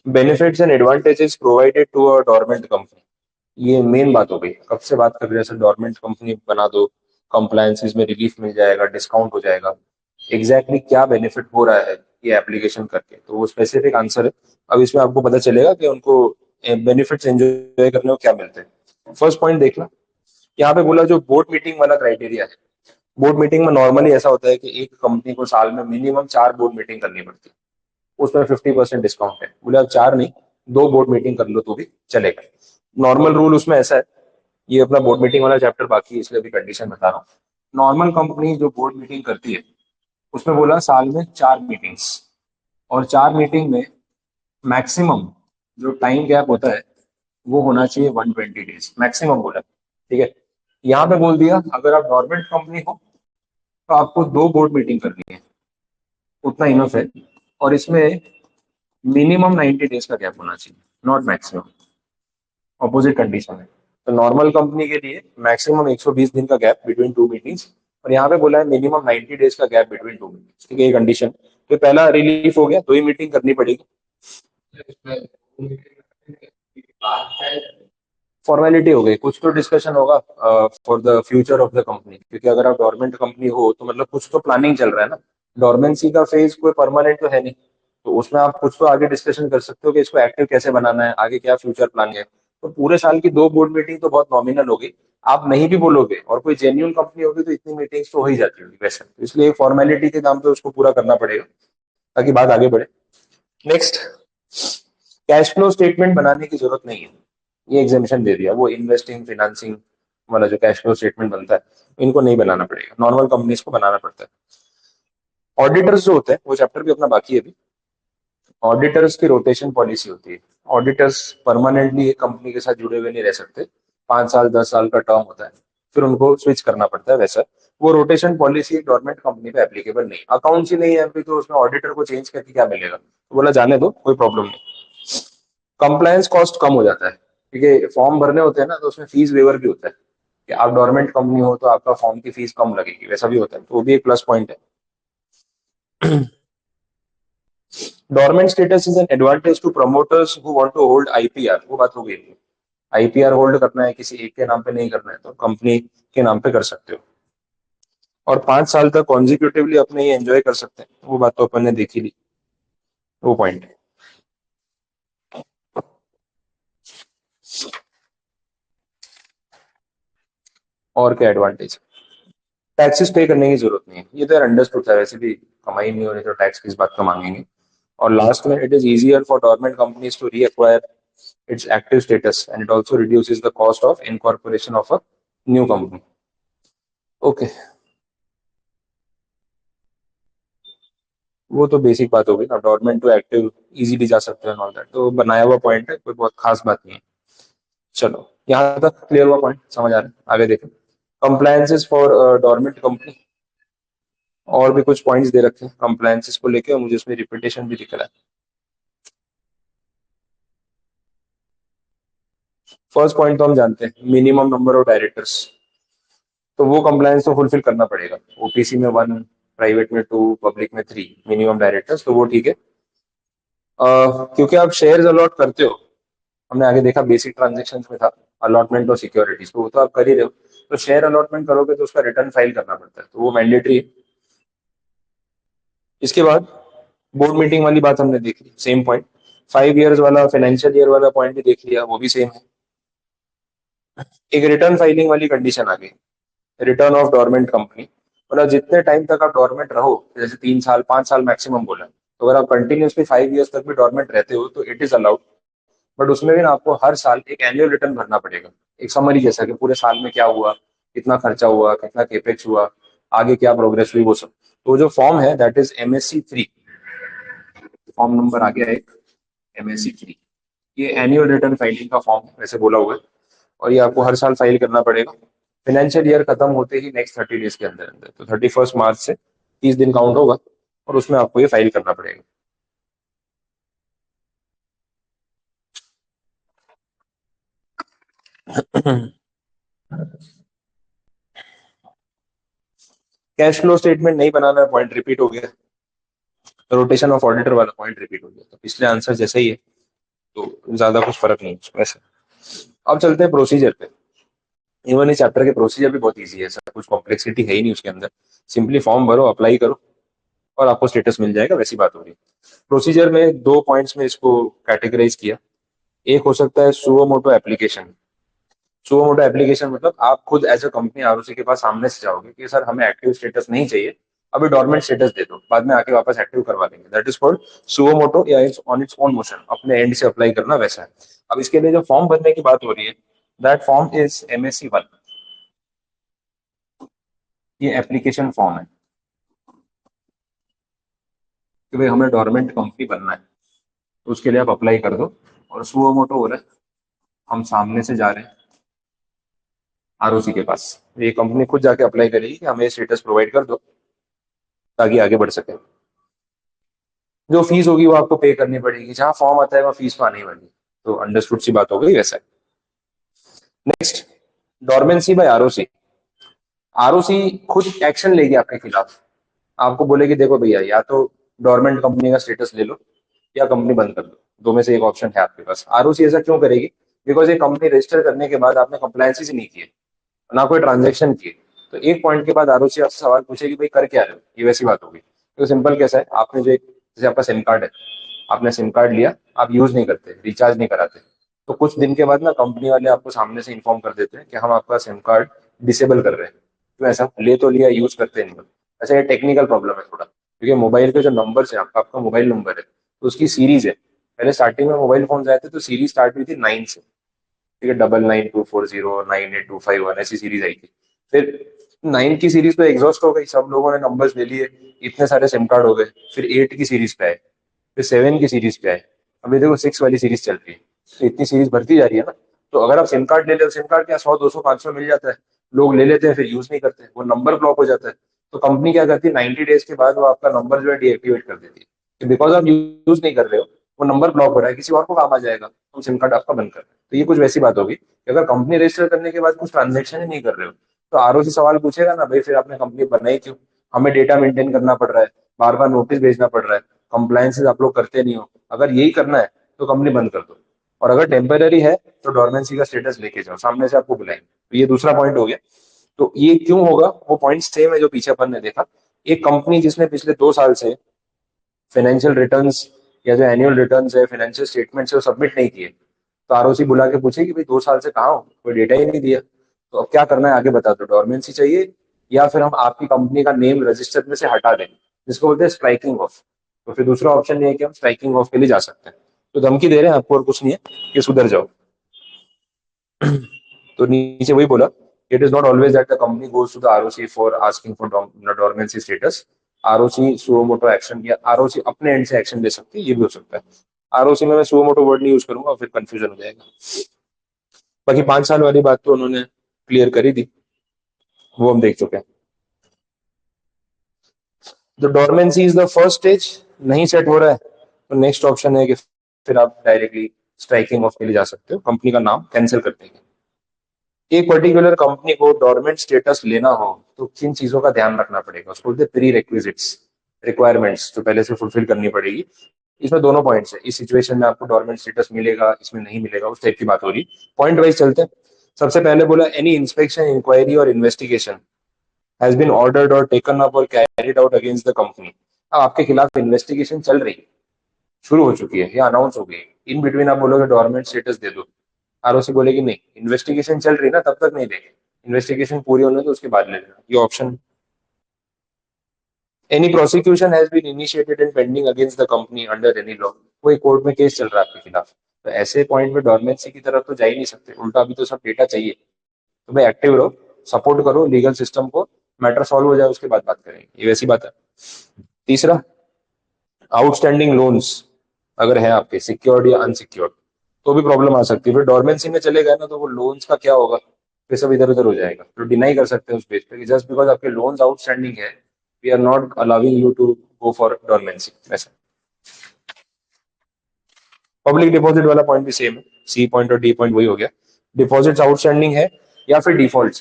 benefits and advantages provided to a dormant company. ये मेन बात हो गई, कब से बात कर रहे हैं, डोरमेंट कंपनी बना दो, कंप्लायंसेस में रिलीफ मिल जाएगा, डिस्काउंट हो जाएगा। एग्जैक्टली क्या बेनिफिट हो रहा है ये एप्लीकेशन करके, तो वो स्पेसिफिक आंसर है। अब इसमें आपको पता चलेगा कि उनको बेनिफिट्स एंजॉय करने को क्या मिलते हैं। फर्स्ट पॉइंट देखना, यहाँ पे बोला जो बोर्ड मीटिंग वाला क्राइटेरिया है। बोर्ड मीटिंग में नॉर्मली ऐसा होता है कि एक कंपनी को साल में मिनिमम 4 बोर्ड मीटिंग करनी पड़ती है, उसमें 50% डिस्काउंट है। बोले अब 4 नहीं, 2 बोर्ड मीटिंग कर लो तो भी चलेगा। नॉर्मल रूल उसमें ऐसा है, ये अपना बोर्ड मीटिंग वाला चैप्टर बाकी है इसलिए अभी कंडीशन बता रहा हूँ। नॉर्मल कंपनी जो बोर्ड मीटिंग करती है, उसमें बोला साल में 4 मीटिंग्स, और 4 मीटिंग में मैक्सिमम जो टाइम गैप होता है वो होना चाहिए 120 डेज मैक्सिमम बोला, ठीक है। यहाँ पे बोल दिया अगर आप गवर्नमेंट कंपनी हो तो आपको 2 बोर्ड मीटिंग करनी है, उतना इनफ है। और इसमें मिनिमम 90 डेज का गैप होना चाहिए, नॉट मैक्सिमम, ऑपोजिट कंडीशन है। तो नॉर्मल कंपनी के लिए मैक्सिमम 120 दिन का गैप बिटवीन 2 मीटिंग्स, और यहाँ पे बोला है मिनिमम 90 डेज का गैप बिटवीन 2 मीटिंग्स, ठीक है, ये कंडीशन। तो पहला रिलीफ हो गया, 2 ही मीटिंग करनी पड़ेगी। फॉर्मेलिटी हो गई, कुछ तो डिस्कशन होगा for the future of the company, क्योंकि अगर आप गवर्नमेंट कंपनी हो तो मतलब कुछ तो प्लानिंग चल रहा है ना। डोरमेंसी का फेज कोई परमानेंट तो है नहीं, तो उसमें आप कुछ तो आगे डिस्कशन कर सकते हो कि इसको एक्टिव कैसे बनाना है, आगे क्या फ्यूचर प्लान है। तो पूरे साल की 2 बोर्ड मीटिंग तो बहुत नॉमिनल होगी, आप नहीं भी बोलोगे और कोई जेन्यून कंपनी होगी तो इतनी मीटिंग्स तो हो ही जाती होगी वैसे, तो इसलिए फॉर्मेलिटी के नाम पे उसको पूरा करना पड़ेगा ताकि बात आगे बढ़े। नेक्स्ट, कैश फ्लो स्टेटमेंट बनाने की जरूरत नहीं है, ये एग्जामेशन दे दिया। वो इन्वेस्टिंग फिनेंसिंग वाला जो कैश फ्लो स्टेटमेंट बनता है, इनको नहीं बनाना पड़ेगा, नॉर्मल कंपनीज को बनाना पड़ता है। ऑडिटर्स जो होते हैं वो चैप्टर भी अपना बाकी है अभी। ऑडिटर्स की रोटेशन पॉलिसी होती है। ऑडिटर्स परमानेंटली एक कंपनी के साथ जुड़े हुए नहीं रह सकते, 5 साल 10 साल का टर्म होता है, फिर उनको स्विच करना पड़ता है वैसा। वो रोटेशन पॉलिसी गवर्नमेंट कंपनी पे एप्लीकेबल नहीं, अकाउंट्स ही नहीं है अभी, तो उसमें ऑडिटर को चेंज करके क्या मिलेगा, तो बोला जाने दो, कोई प्रॉब्लम नहीं। कंप्लायंस कॉस्ट कम हो जाता है, क्योंकि फॉर्म भरने होते हैं ना, तो उसमें फीस वेवर भी होता है, कि आप गवर्नमेंट कंपनी हो तो आपका फॉर्म की फीस कम लगेगी, वैसा भी होता है, तो वो भी एक प्लस पॉइंट है। Dormant status is an advantage to promoters who want to hold IPR, वो बात हो गई। आईपीआर होल्ड करना है, किसी एक के नाम पे नहीं करना है, तो कंपनी के नाम पे कर सकते हो, और 5 साल तक कॉन्जिक्यूटिवली अपने ये एंजॉय कर सकते हैं, वो बात तो अपन ने देखी ली, वो पॉइंट। और क्या एडवांटेज? टैक्सेस पे करने की जरूरत नहीं है, ये तो यार अंडरस्टूड था, वैसे भी कमाई नहीं हो रही तो टैक्स किस बात का मांगेंगे। और लास्ट में, it is easier for government companies to reacquire its active status, and it also reduces the cost of incorporation of a new company. Okay, वो तो बेसिक बात हो गई ना, डॉर्मेंट टू एक्टिव इजीली जा सकते हैं ऑल दैट, तो बनाया हुआ पॉइंट है, कोई बहुत खास बात नहीं है। चलो, यहाँ तक क्लियर हुआ पॉइंट, समझ आ रहा है, आगे देखें। कंप्लायंसेस फॉर डॉर्मेंट कंपनी, और भी कुछ पॉइंट्स दे रखे हैं कंप्लायंसेस को लेके, और मुझे उसमें रिपीटेशन भी दिख रहा है। फर्स्ट पॉइंट तो हम जानते हैं, मिनिमम नंबर ऑफ डायरेक्टर्स, तो वो कंप्लायंस तो फुलफिल करना पड़ेगा। ओपीसी में 1, प्राइवेट में 2, पब्लिक में 3 मिनिमम डायरेक्टर्स, तो वो ठीक है। क्योंकि आप शेयर्स अलॉट करते हो, हमने आगे देखा बेसिक ट्रांजेक्शन में था, अलॉटमेंट और सिक्योरिटीज, तो वो तो आप कर ही रहे हो, तो शेयर अलॉटमेंट करोगे तो उसका रिटर्न फाइल करना पड़ता है, तो वो मैंडेटरी है। इसके बाद बोर्ड मीटिंग वाली बात हमने देख ली, सेम पॉइंट। 5 इयर्स वाला, फाइनेंशियल ईयर वाला पॉइंट भी देख लिया, वो भी सेम है। एक रिटर्न फाइलिंग वाली कंडीशन आ गई, रिटर्न ऑफ डोरमेंट कंपनी, मतलब जितने टाइम तक आप डोरमेंट रहो, जैसे 3 साल 5 साल मैक्सिमम बोला, तो अगर आप कंटिन्यूसली 5 इयर्स तक भी डोरमेंट रहते हो तो इट इज अलाउड। बट उसमें भी ना आपको हर साल एक एनुअल रिटर्न भरना पड़ेगा, एक समरी जैसा, कि पूरे साल में क्या हुआ, कितना खर्चा हुआ, कितना केपेक्स हुआ, आगे क्या प्रोग्रेस हुई, वो सब। तो जो फॉर्म है that is MSC 3, form number आ गया एक, MSC 3, ये एनुअल रिटर्न फाइलिंग का फॉर्म है, वैसे बोला हुआ है, और ये आपको हर साल फाइल करना पड़ेगा, फाइनेंशियल ईयर खत्म होते ही नेक्स्ट 30 डेज के अंदर अंदर, तो 31 मार्च से 30 दिन काउंट होगा, और उसमें आपको ये फाइल करना पड़ेगा। कैश फ्लो स्टेटमेंट नहीं बनाना, पॉइंट रिपीट हो गया, रोटेशन ऑफ ऑडिटर वाला पॉइंट रिपीट हो गया, तो पिछले आंसर जैसे ही है, तो ज्यादा कुछ फर्क नहीं है वैसे। अब चलते हैं प्रोसीजर पे। इवन इस चैप्टर के प्रोसीजर भी बहुत इजी है, सब कुछ कॉम्प्लेक्सिटी है ही नहीं उसके अंदर, सिंपली फॉर्म भरो, अप्लाई करो, और आपको स्टेटस मिल जाएगा, वैसी बात हो रही है। प्रोसीजर में 2 पॉइंट्स में इसको कैटेगराइज किया। एक हो सकता है suo motu application. Suo motu application मतलब आप खुद एज अ कंपनी आरओसी के पास सामने से जाओगे कि सर हमें एक्टिव स्टेटस नहीं चाहिए, अभी डोरमेंट स्टेटस दे दो, बाद में आके वापस एक्टिव करवा देंगे, that is called suo moto, या it's on its own motion, अपने एंड से अप्लाई करना, वैसा है। अब इसके लिए जो फॉर्म भरने की बात हो रही है, दैट फॉर्म इज MSC 1, ये एप्लीकेशन फॉर्म है, कि भाई हमें डोरमेंट कंपनी बनना है, तो उसके लिए आप अप्लाई कर दो। और सुओ मोटो हो रहा है, हम सामने से जा रहे हैं आरओसी के पास, ये कंपनी खुद जाके अप्लाई करेगी कि हमें स्टेटस प्रोवाइड कर दो, ताकि आगे बढ़ सके। जो फीस होगी वो आपको पे करनी पड़ेगी, जहां फॉर्म आता है वहां फीस तो आनी वाली, तो अंडरस्टूड सी बात हो गई वैसा। Next, dormancy by ROC. ROC खुद एक्शन लेगी आपके खिलाफ, आपको बोलेगी देखो भैया, या तो डॉर्मेंट कंपनी का स्टेटस ले लो, या कंपनी बंद कर दो, दो में से एक ऑप्शन है आपके पास। आरओसी ऐसा क्यों करेगी? बिकॉज ये कंपनी रजिस्टर करने के बाद आपने कंप्लायंस ही नहीं किए, ना कोई ट्रांजेक्शन किए, तो एक पॉइंट के बाद आरओसी आपसे सवाल पूछेगी भाई कर क्या रहे हो, ये वैसी बात होगी। तो सिंपल कैसा है, आपने जो एक, जैसे आपका सिम कार्ड है, आपने सिम कार्ड लिया, आप यूज नहीं करते, रिचार्ज नहीं कराते, तो कुछ दिन के बाद ना कंपनी वाले आपको सामने से इन्फॉर्म कर देते हैं कि हम आपका सिम कार्ड डिसेबल कर रहे हैं। तो ऐसा ले तो लिया, यूज करते नहीं हो। ऐसा ये टेक्निकल प्रॉब्लम है थोड़ा, क्योंकि मोबाइल के जो नंबर है, आपका आपका मोबाइल नंबर है, तो उसकी सीरीज है। पहले स्टार्टिंग में मोबाइल फोन आए थे तो सीरीज स्टार्ट हुई थी 9 से, ठीक है, 992409 98251 ऐसी सीरीज आई थी। फिर 9 की सीरीज तो एग्जॉस्ट हो गई, सब लोगों ने नंबर्स ले लिए, इतने सारे सिम कार्ड हो गए, फिर 8 की सीरीज पे आए, फिर 7 की सीरीज पे आए, अभी देखो 6 वाली सीरीज चल रही है। तो इतनी सीरीज बढ़ती जा रही है ना। तो अगर आप सिम कार्ड ले लो, सिम कार्ड क्या 100 200 500 मिल जाता है, लोग ले लेते हैं फिर यूज नहीं करते, वो नंबर ब्लॉक हो जाता है। तो कंपनी क्या करती है, 90 डेज के बाद वो आपका नंबर जो है डीएक्टिवेट कर देती है, बिकॉज आप यूज नहीं कर रहे हो, वो नंबर ब्लॉक हो रहा है, किसी और को काम आ जाएगा, तो सिम कार्ड आपका बंद कर रहे हैं। तो ये कुछ वैसी बात होगी कि अगर कंपनी रजिस्टर करने के बाद कुछ ट्रांजेक्शन ही नहीं कर रहे हो, तो आरओसी सवाल पूछेगा ना, भाई फिर आपने कंपनी बनाई क्यों, हमें डेटा मेंटेन करना पड़ रहा है, बार बार नोटिस भेजना पड़ रहा है, कंप्लायंसेस आप लोग करते नहीं हो, अगर यही करना है तो कंपनी बंद कर दो। और अगर टेम्पररी है तो डोरमेंसी का स्टेटस लेके जाओ, सामने से आपको बुलाएंगे। तो ये दूसरा पॉइंट हो गया। तो ये क्यों होगा, वो पॉइंट सेम है जो पीछे अपन ने देखा। एक कंपनी जिसने पिछले 2 साल से फाइनेंशियल रिटर्न्स या जो एनुअल रिटर्न्स है, फाइनेंशियल स्टेटमेंट्स है, वो सबमिट नहीं किए, तो आरओसी बुला के पूछे कि भाई 2 साल से कहाँ हो, कोई डेटा ही नहीं दिया, तो अब क्या करना है आगे बता दो, डोरमेंसी चाहिए या फिर हम आपकी कंपनी का नेम रजिस्टर में से हटा दें, जिसको बोलते हैं स्ट्राइकिंग ऑफ। तो फिर दूसरा ऑप्शन ये है कि हम स्ट्राइकिंग ऑफ के लिए जा सकते हैं। तो धमकी दे रहे हैं आपको और कुछ नहीं है, कि सुधर जाओ। तो नीचे वही बोला, it is not always that the company goes to the ROC for asking for dormancy status. ROC suo motu action या आरओसी अपने एंड से एक्शन ले सकती है, ये भी हो सकता है। आरओसी में मैं सुओ मोटो वर्ड नहीं यूज करूंगा, फिर कंफ्यूजन हो जाएगा। बाकी 5 साल वाली बात तो उन्होंने क्लियर करी थी, वो हम देख चुके हैं। तो dormancy is the first stage, नहीं सेट हो रहा है तो नेक्स्ट ऑप्शन है कि फिर आप डायरेक्टली स्ट्राइकिंग ऑफ के लिए जा सकते हो, कंपनी का नाम कैंसिल कर देंगे। एक पर्टिकुलर कंपनी को डोरमेंट स्टेटस लेना हो तो किन चीजों का ध्यान रखना पड़ेगा, उसको बोलते हैं प्री रिक्विजिट्स, रिक्वायरमेंट्स जो पहले से फुलफिल करनी पड़ेगी। इसमें दोनों पॉइंट्स है, इस सिचुएशन में आपको डोरमेंट स्टेटस मिलेगा, इसमें नहीं मिलेगा, उस टाइप की बात हो रही। पॉइंट वाइज चलते हैं। सबसे पहले बोला, एनी इंस्पेक्शन, इंक्वायरी और इन्वेस्टिगेशन हैज बीन ऑर्डर्ड और टेकन अप और carried out against the company. अब आपके खिलाफ इन्वेस्टिगेशन चल रही है, शुरू हो चुकी है या अनाउंस हो गई, इन बिटवीन आप बोलोगे डोरमेंट स्टेटस दे दो, आरओसी बोलेगी नहीं, इन्वेस्टिगेशन चल रही ना तब तक नहीं देंगे, इन्वेस्टिगेशन पूरी होने तो उसके बाद ले लेना, ये option. Any prosecution has been initiated and pending against the company under any law, कोई कोर्ट में केस चल रहा है आपके खिलाफ, तो ऐसे पॉइंट में डोरमेंसी की तरफ तो जा ही नहीं सकते, उल्टा अभी तो सब डेटा चाहिए। तो भाई एक्टिव रहो, सपोर्ट करो लीगल सिस्टम को, मैटर सॉल्व हो जाए उसके बाद बात करेंगे, ये वैसी बात है। तीसरा, आउटस्टैंडिंग लोन्स अगर है आपके सिक्योर्ड या अनसिक्योर्ड, तो भी प्रॉब्लम आ सकती है। फिर डोरमेंसी में चले गए ना तो वो लोन्स का क्या होगा, फिर सब इधर उधर हो जाएगा, तो डिनाई कर सकते हैं उस बेस पे कि जस्ट बिकॉज आपके लोन्स आउटस्टैंडिंग है, we are not allowing you to go for dormancy, वैसा। पब्लिक डिपॉजिट वाला पॉइंट भी सेम है, सी पॉइंट और डी पॉइंट वही हो गया। डिपॉजिट आउटस्टैंडिंग है या फिर डिफॉल्ट,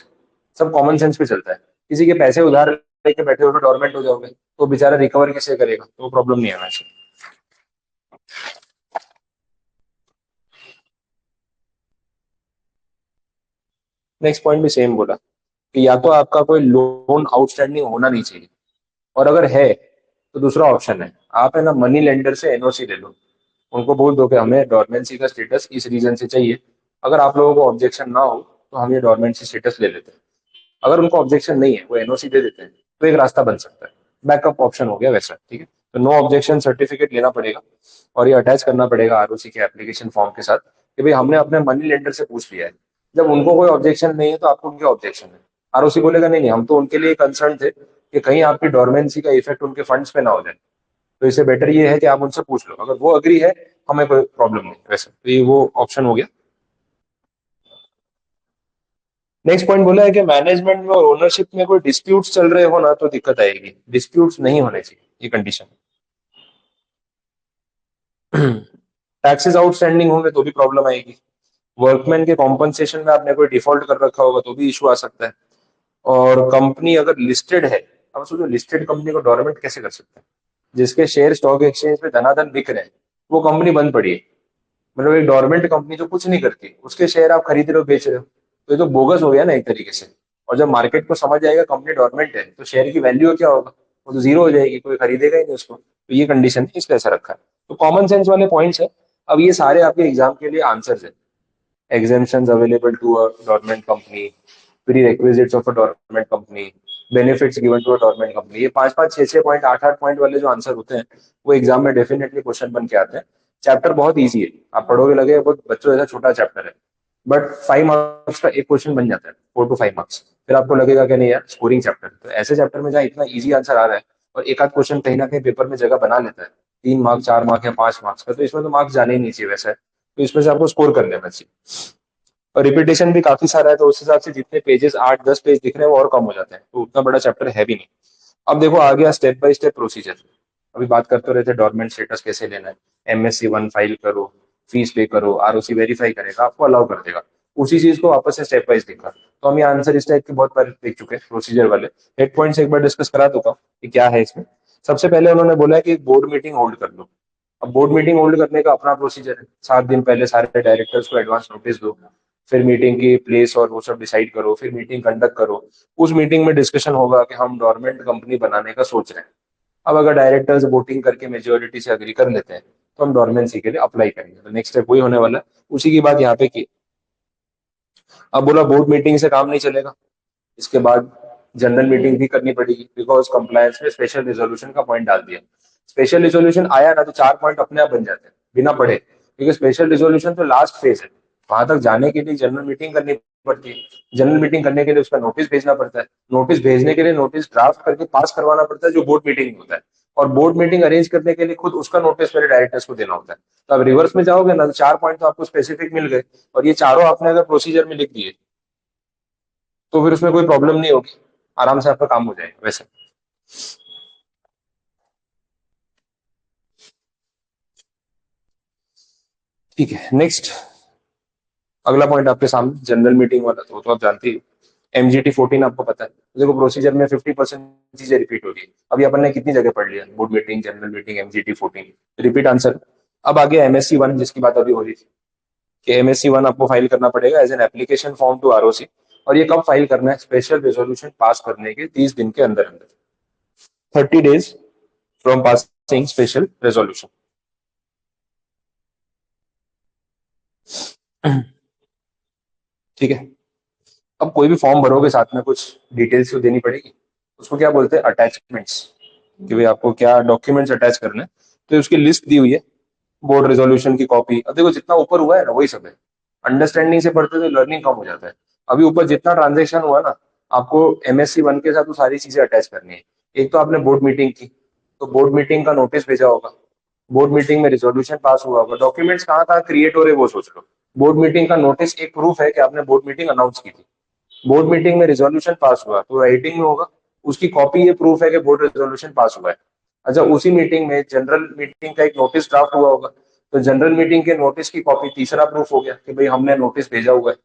सब कॉमन सेंस पे चलता है। किसी के पैसे उधार लेके बैठे हो तो डोरमेंट हो जाओगे, तो बेचारा रिकवर कैसे करेगा, तो प्रॉब्लम नहीं आना चाहिए। नेक्स्ट पॉइंट भी सेम बोला कि या तो आपका कोई लोन आउटस्टैंडिंग होना नहीं चाहिए, और अगर है तो दूसरा ऑप्शन है, आप है ना मनी लेंडर से एनओसी ले लो, उनको बोल दो कि हमें डोरमेंसी का स्टेटस इस रीजन से चाहिए, अगर आप लोगों को ऑब्जेक्शन ना हो तो हम ये डोरमेंसी स्टेटस ले लेते हैं। अगर उनको ऑब्जेक्शन नहीं है, वो एनओसी दे देते हैं, तो एक रास्ता बन सकता है, बैकअप ऑप्शन हो गया वैसा, ठीक है। तो नो ऑब्जेक्शन सर्टिफिकेट लेना पड़ेगा, और ये अटैच करना पड़ेगा आरओसी के एप्लीकेशन फॉर्म के साथ कि भाई हमने अपने मनी लेंडर से पूछ लिया है। जब उनको कोई ऑब्जेक्शन नहीं है तो आपको उनके ऑब्जेक्शन है, आरओसी बोलेगा नहीं नहीं, हम तो उनके लिए कंसर्न थे कि कहीं आपकी डोरमेंसी का इफेक्ट उनके फंड्स पे ना हो जाए, तो इससे बेटर ये है कि आप उनसे पूछ लो, अगर वो अग्री है हमें कोई प्रॉब्लम नहीं वैसे, तो ये वो ऑप्शन हो गया। नेक्स्ट पॉइंट बोला है कि मैनेजमेंट में और ओनरशिप में कोई डिस्प्यूट्स चल रहे हो ना तो दिक्कत आएगी, डिस्प्यूट्स नहीं होने चाहिए, ये कंडीशन है। टैक्सेस आउटस्टैंडिंग होंगे तो भी प्रॉब्लम आएगी, वर्कमैन के कॉम्पनसेशन में आपने कोई डिफॉल्ट कर रखा होगा तो भी इशू आ सकता है, और कंपनी अगर लिस्टेड है, अब सोचो लिस्टेड कंपनी को डोरमेंट कैसे कर सकते हैं, जिसके शेयर स्टॉक एक्सचेंज पे धनाधन बिक रहे हैं, वो कंपनी बंद पड़ी है, मतलब एक डोरमेंट कंपनी जो कुछ नहीं करती उसके शेयर आप खरीद रहे हो बेच रहे हो, तो ये तो बोगस हो गया ना एक तरीके से। और जब मार्केट को समझ जाएगा कंपनी डोरमेंट है तो शेयर की वैल्यू क्या होगा, वो तो जीरो हो जाएगी, कोई खरीदेगा ही नहीं उसको, तो ये कंडीशन है, इसलिए ऐसा रखा है। तो कॉमन सेंस वाले पॉइंट्स है। अब ये सारे आपके एग्जाम के लिए आंसर्स है, exemptions available to a dormant company, prerequisites of a dormant company, benefits given to a dormant company, ये 5 5 6 6 पॉइंट 8 8 पॉइंट वाले जो आंसर होते हैं वो एग्जाम में डेफिनेटली क्वेश्चन बन के आते हैं। चैप्टर बहुत इजी है, आप पढ़ोगे लगे बहुत बच्चों जैसा छोटा चैप्टर है, बट 5 मार्क्स का एक क्वेश्चन बन जाता है, 4 to 5 मार्क्स, फिर आपको लगेगा कि नहीं यार स्कोरिंग चैप्टर, तो ऐसे चैप्टर में जहाँ इतना इजी आंसर आ रहा है और एक आध क्वेश्चन कहीं ना कहीं पेपर में जगह बना लेता है, 3 मार्क, 4 मार्क या 5 मार्क्स का, तो इसमें तो मार्क्स जाने ही नहीं चाहिए वैसे, तो इसमें से आपको स्कोर कर लेना चाहिए। और रिपीटेशन भी काफी सारा है, तो उस हिसाब से जितने पेजेस, 8-10 पेज दिख रहे हैं वो और कम हो जाते हैं, तो उतना बड़ा चैप्टर है भी नहीं। अब देखो आ गया स्टेप बाय स्टेप प्रोसीजर। अभी बात करते रहे थे डॉर्मेंट स्टेटस कैसे लेना है। MSc 1 फाइल करो, फीस पे करो, ROC वेरीफाई करेगा, आपको अलाउ कर देगा। उसी चीज को वापस से स्टेप वाइज लिखा, तो हम ये आंसर इस टाइप के बहुत बार देख चुके हैं प्रोसीजर वाले। हेड पॉइंट्स एक बार डिस्कस करा दूंगा कि क्या है इसमें। सबसे पहले उन्होंने बोला है कि एक बोर्ड मीटिंग होल्ड कर लो। अब बोर्ड मीटिंग होल्ड करने का अपना प्रोसीजर है। 7 दिन पहले सारे डायरेक्टर्स को एडवांस नोटिस दो, फिर मीटिंग की प्लेस और वो सब डिसाइड करो, फिर मीटिंग कंडक्ट करो। उस मीटिंग में डिस्कशन होगा कि हम डोरमेंट कंपनी बनाने का सोच रहे हैं। अब अगर डायरेक्टर्स वोटिंग करके मेजोरिटी से अग्री कर लेते हैं, तो हम डोरमेंसी के लिए अप्लाई करेंगे। तो नेक्स्ट स्टेप वही होने वाला है, उसी की बात यहाँ पे की। अब बोला बोर्ड मीटिंग से काम नहीं चलेगा, इसके बाद जनरल मीटिंग भी करनी पड़ेगी, बिकॉज कंप्लायंस में स्पेशल रिजोल्यूशन का पॉइंट डाल दिया। स्पेशल रिजोल्यूशन आया ना, तो 4 पॉइंट अपने आप बन जाते हैं बिना पढ़े, क्योंकि स्पेशल रिजोल्यूशन तो लास्ट फेज है। वहां तक जाने के लिए जनरल मीटिंग करनी पड़ती है। जनरल मीटिंग करने के लिए उसका नोटिस भेजना पड़ता है। नोटिस भेजने के लिए नोटिस ड्राफ्ट करके पास करवाना पड़ता है, जो बोर्ड मीटिंग होता है। और बोर्ड मीटिंग अरेंज करने के लिए खुद उसका नोटिस मेरे डायरेक्टर्स को देना होता है। तो अब रिवर्स में जाओगे ना, तो 4 पॉइंट तो आपको स्पेसिफिक मिल गए, और ये चारों आपने अगर प्रोसीजर में लिख दिए, तो फिर उसमें कोई प्रॉब्लम नहीं होगी, आराम से आपका काम हो जाएगा वैसे। ठीक है, नेक्स्ट अगला पॉइंट आपके सामने जनरल मीटिंग वाला, तो आप जानते ही। MGT 14 आपको पता है। देखो प्रोसीजर में 50% चीजें रिपीट हो रही है। अभी अपन ने कितनी जगह पढ़ लिया, board meeting, general meeting, MGT 14, repeat answer. अब आगे MSc 1 जिसकी बात अभी हो रही थी, कि MSc 1 आपको फाइल करना पड़ेगा as an application form to ROC। और ये कब फाइल करना है, स्पेशल रेजोल्यूशन पास करने के 30 दिन के अंदर अंदर, 30 days from passing special resolution. ठीक है। अब कोई भी फॉर्म भरोगे, साथ में कुछ डिटेल्स तो देनी पड़ेगी। उसको क्या बोलते हैं, अटैचमेंट्स, कि भाई आपको क्या डॉक्यूमेंट्स अटैच करने हैं। तो उसकी लिस्ट दी हुई है। बोर्ड रेजोल्यूशन की कॉपी, अब देखो जितना ऊपर हुआ है ना वही सब है। अंडरस्टैंडिंग से पढ़ते तो लर्निंग कम हो जाता है। अभी ऊपर जितना ट्रांजेक्शन हुआ ना, आपको MSc 1 के साथ वो सारी चीजें अटैच करनी है। एक तो आपने बोर्ड मीटिंग की, तो बोर्ड मीटिंग का नोटिस भेजा होगा। बोर्ड मीटिंग में रिजोल्यूशन पास हुआ होगा। डॉक्यूमेंट्स कहाँ कहाँ क्रिएट हो रहे हैं वो सोच लो। बोर्ड मीटिंग का नोटिस एक प्रूफ है कि आपने बोर्ड मीटिंग अनाउंस की थी। बोर्ड मीटिंग में रिजोल्यूशन पास हुआ तो राइटिंग में होगा, उसकी कॉपी ये प्रूफ है कि बोर्ड रेजोल्यूशन पास हुआ है। अच्छा, उसी मीटिंग में जनरल मीटिंग का एक नोटिस ड्राफ्ट हुआ होगा, तो जनरल मीटिंग के नोटिस की कॉपी तीसरा प्रूफ हो गया कि भाई हमने नोटिस भेजा हुआ है।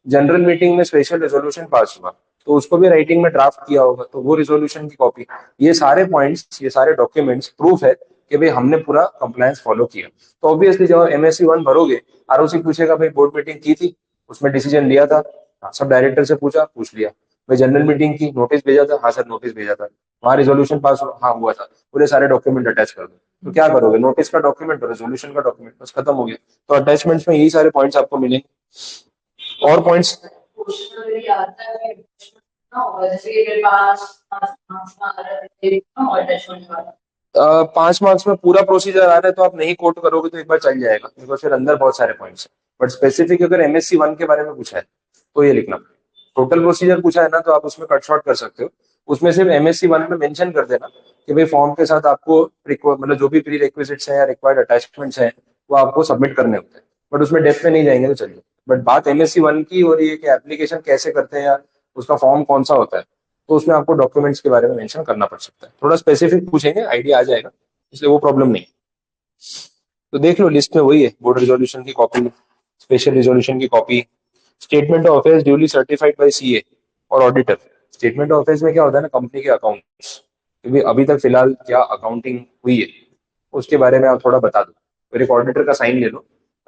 जनरल मीटिंग में स्पेशल रेजोल्यूशन पास हुआ, तो उसको भी राइटिंग में ड्राफ्ट किया होगा, तो वो रिजोल्यूशन की कॉपी। ये सारे पॉइंट्स, ये सारे डॉक्यूमेंट्स प्रूफ है कि भाई हमने पूरा कंप्लायंस फॉलो किया। तो ऑब्वियसली जब MSc 1 भरोगे, ROC पूछेगा भाई बोर्ड मीटिंग की थी, उसमें डिसीजन लिया था। हाँ, सब डायरेक्टर से पूछा, पूछ लिया। भाई जनरल मीटिंग की नोटिस भेजा था, हाँ सर नोटिस भेजा था। वहां रिजोल्यूशन पास हुआ, हाँ हुआ था। पूरे सारे डॉक्यूमेंट अटैच कर दो। तो क्या करोगे, नोटिस का डॉक्यूमेंट और रेजोल्यूशन का डॉक्यूमेंट, बस खत्म हो गया। तो अटैचमेंट्स में यही सारे पॉइंट्स आपको मिलेंगे। और पॉइंट्स, अ, 5 मार्क्स में पूरा प्रोसीजर आ रहा है, तो आप नहीं कोट करोगे तो एक बार चल जाएगा, बिकॉज फिर अंदर बहुत सारे पॉइंट्स है। बट स्पेसिफिक अगर MSc 1 के बारे में पूछा है, तो ये लिखना। टोटल प्रोसीजर पूछा है ना, तो आप उसमें कट शॉर्ट कर सकते हो। उसमें सिर्फ MSc 1 में मेंशन कर देना कि भाई फॉर्म के साथ आपको मतलब जो भी प्री रिक्विजिट्स हैं या रिक्वायर्ड अटैचमेंट्स हैं, वो आपको सबमिट करने होते हैं। बट उसमें डेप्थ में नहीं जाएंगे तो चलिए। बट बात MSc 1 की हो रही है कि एप्लीकेशन कैसे करते हैं, या उसका फॉर्म कौन सा होता है, तो उसमें आपको डॉक्यूमेंट्स के बारे में मेंशन करना पड़ सकता है। थोड़ा स्पेसिफिक पूछेंगे, आइडिया आ जाएगा, इसलिए वो प्रॉब्लम नहीं है। तो देख लो लिस्ट में वही है, बोर्ड रिजोल्यूशन की कॉपी, स्पेशल रिजोल्यूशन की copy, statement of affairs duly certified by CA और ऑडिटर। स्टेटमेंट ऑफ अफेयर्स में क्या होता है ना, कंपनी के अकाउंट्स, क्योंकि अभी तक फिलहाल क्या अकाउंटिंग हुई है, उसके बारे में आप थोड़ा बता दो। फिर एक ऑडिटर का साइन ले लो,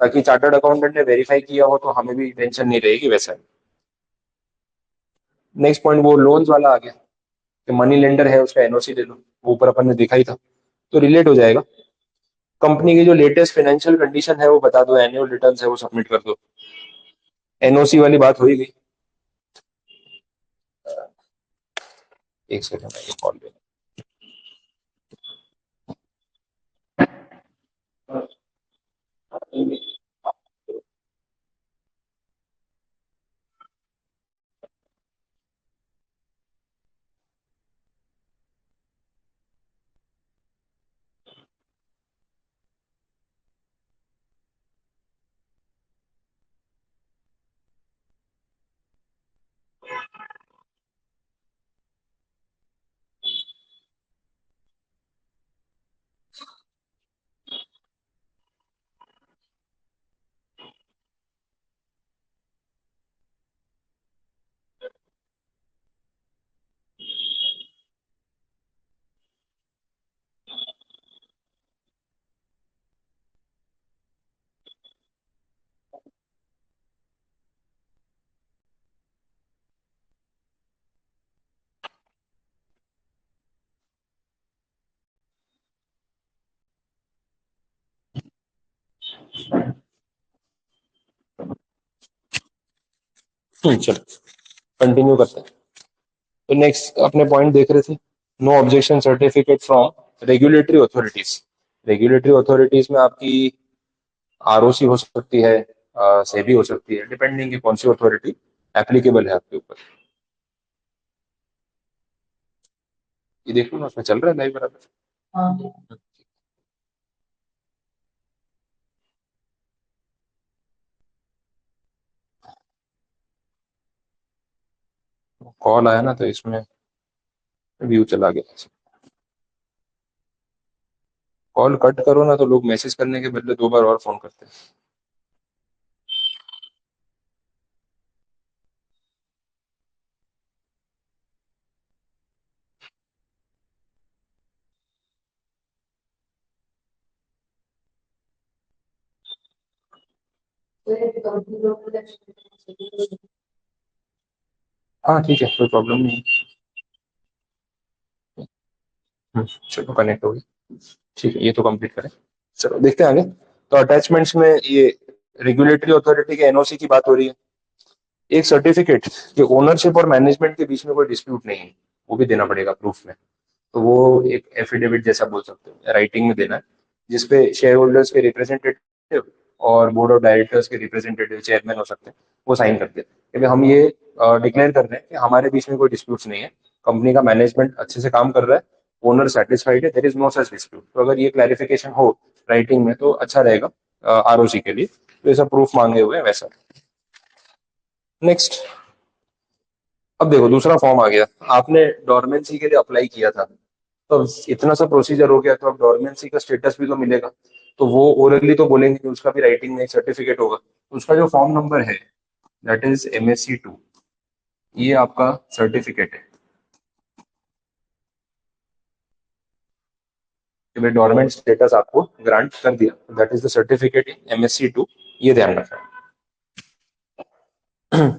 ताकि चार्टर्ड अकाउंटेंट ने वेरीफाई किया हो तो हमें भी टेंशन नहीं रहेगी वैसा। नेक्स्ट पॉइंट वो लोन्स वाला आ गया, कि मनी लेंडर है उसका NOC ले लो, वो ऊपर अपन ने देखा ही था, तो रिलेट हो जाएगा। कंपनी की जो लेटेस्ट फाइनेंशियल कंडीशन है वो बता दो, एनुअल रिटर्न है वो सबमिट कर दो। NOC वाली बात हो ही गई। एक सेकंड, ये कॉल पे। चलो कंटिन्यू करते हैं। तो नेक्स्ट अपने पॉइंट देख रहे थे, no objection certificate from regulatory authorities. Regulatory authorities में आपकी आरओसी हो सकती है, सेबी हो सकती है, डिपेंडिंग की कौन सी अथॉरिटी एप्लीकेबल है आपके ऊपर। ये देख लो ना, उसमें चल रहा है लाइव बराबर। हाँ। कॉल आया ना तो इसमें व्यू चला गया। कॉल कट करो ना तो लोग मैसेज करने के बदले 2 बार और फोन करते हैं। हाँ ठीक है, कोई प्रॉब्लम नहीं है। चलो कनेक्ट हो गई। ठीक है, ये तो कंप्लीट करें। चलो देखते हैं आगे। तो अटैचमेंट्स में ये रेगुलेटरी अथॉरिटी के एनओसी की बात हो रही है। एक सर्टिफिकेट कि ओनरशिप और मैनेजमेंट के बीच में कोई डिस्प्यूट नहीं है, वो भी देना पड़ेगा प्रूफ में। तो वो एक एफिडेविट जैसा बोल सकते हो, राइटिंग में देना है, जिसपे शेयर होल्डर्स के रिप्रेजेंटेटिव और बोर्ड ऑफ डायरेक्टर्स के रिप्रेजेंटेटिव, चेयरमैन हो सकते हैं, वो साइन करते हैं कि हम ये डिक्लेयर कर रहे हैं कि हमारे बीच में कोई डिस्प्यूट नहीं है, कंपनी का मैनेजमेंट अच्छे से काम कर रहा है, ओनर सेटिस्फाइड है, there is no such dispute. तो अगर ये क्लैरिफिकेशन हो राइटिंग में तो अच्छा रहेगा आरओसी के लिए। तो ये सब प्रूफ मांगे हुए हैं वैसा। नेक्स्ट, अब देखो दूसरा फॉर्म आ गया, आपने डॉर्मेंसी के लिए अप्लाई किया था, तो इतना सा प्रोसीजर हो गया तो अब डॉर्मेंसी का स्टेटस भी तो मिलेगा। तो वो ओरली तो बोलेंगे कि उसका भी राइटिंग में एक सर्टिफिकेट होगा। उसका जो फॉर्म नंबर है, दैट इज MSC 2, ये आपका सर्टिफिकेट है कि भाई डॉर्मेंट स्टेटस आपको ग्रांट कर दिया, that is the certificate in MSC 2। ये ध्यान रखना है।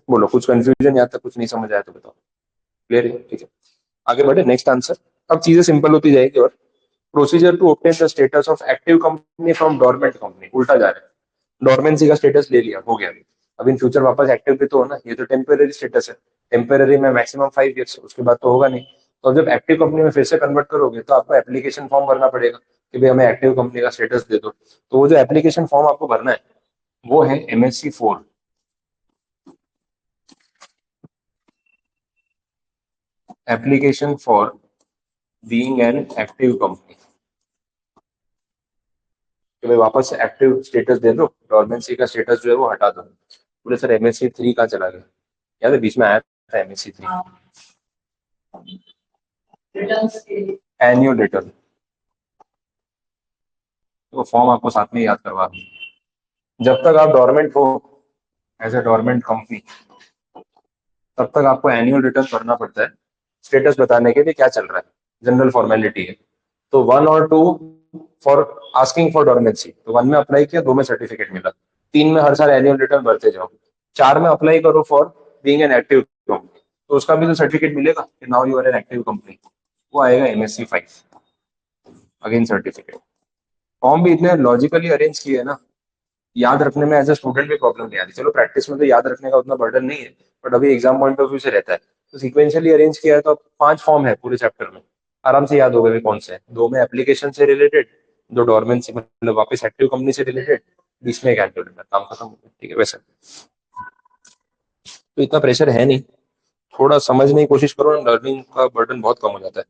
बोलो, कुछ कंफ्यूजन या तक कुछ नहीं समझ आया तो बताओ। क्लियर है? ठीक है, आगे बढ़े। Next answer. अब चीजें सिंपल होती जाएगी। और procedure to obtain the status of active company from dormant company, उल्टा जा रहा है। डोरमेंसी का स्टेटस ले लिया, हो गया। अब इन फ्यूचर वापस एक्टिव भी तो होना, ये तो टेम्पररी स्टेटस है। टेम्पररी में मैक्सिमम 5 ईयर्स, उसके बाद तो होगा नहीं। तो जब एक्टिव कंपनी में फिर से कन्वर्ट करोगे तो आपको एप्लीकेशन फॉर्म भरना पड़ेगा कि भाई हमें एक्टिव कंपनी का स्टेटस दे दो। तो वो जो एप्लीकेशन फॉर्म आपको भरना है वो है MSC 4, application for being an active company. कि भाई वापस से एक्टिव स्टेटस दे दो, डोरमेंसी का स्टेटस जो है वो हटा दो। बोले सर MSC 3 कहाँ चला गया? याद है बीच में आया था MSC 3, एनुअल रिटर्न। तो फॉर्म आपको साथ में याद करवा दूं। जब तक आप डोरमेंट हो एज ए डोरमेंट कंपनी, तब तक आपको एनुअल रिटर्न करना पड़ता है, स्टेटस बताने के लिए क्या चल रहा है, जनरल फॉर्मेलिटी है। तो 1 और 2 फॉर आस्किंग फॉर डोरमेंसी, तो 1 में अप्लाई किया, 2 में सर्टिफिकेट मिला, 3 में हर साल एनुअल रिटर्न भरते जाओ, 4 में अप्लाई करो for being an active company, तो उसका भी तो सर्टिफिकेट मिलेगा कि now you are an active company, वो आएगा MSC 5, अगेन सर्टिफिकेट। फॉर्म भी इतने लॉजिकली अरेंज किए है ना, याद रखने में एज ए स्टूडेंट भी प्रॉब्लम नहीं आती। चलो प्रैक्टिस में तो याद रखने का उतना बर्डन नहीं है, बट अभी एग्जाम पॉइंट ऑफ व्यू से रहता है। तो सिक्वेंशियली अरेंज किया है तो अब 5 फॉर्म है पूरे चैप्टर में, आराम से याद हो गए कौन से हैं। 2 में एप्लीकेशन से रिलेटेड, 2 डोरमेंसी मतलब वापस एक्टिव कंपनी से रिलेटेड, बीच में एक एनुअल रिटर्न, काम खत्म हो गया। ठीक है, वैसे तो इतना प्रेशर है नहीं। थोड़ा समझने की कोशिश करो ना, लर्निंग का बर्डन बहुत कम हो जाता है।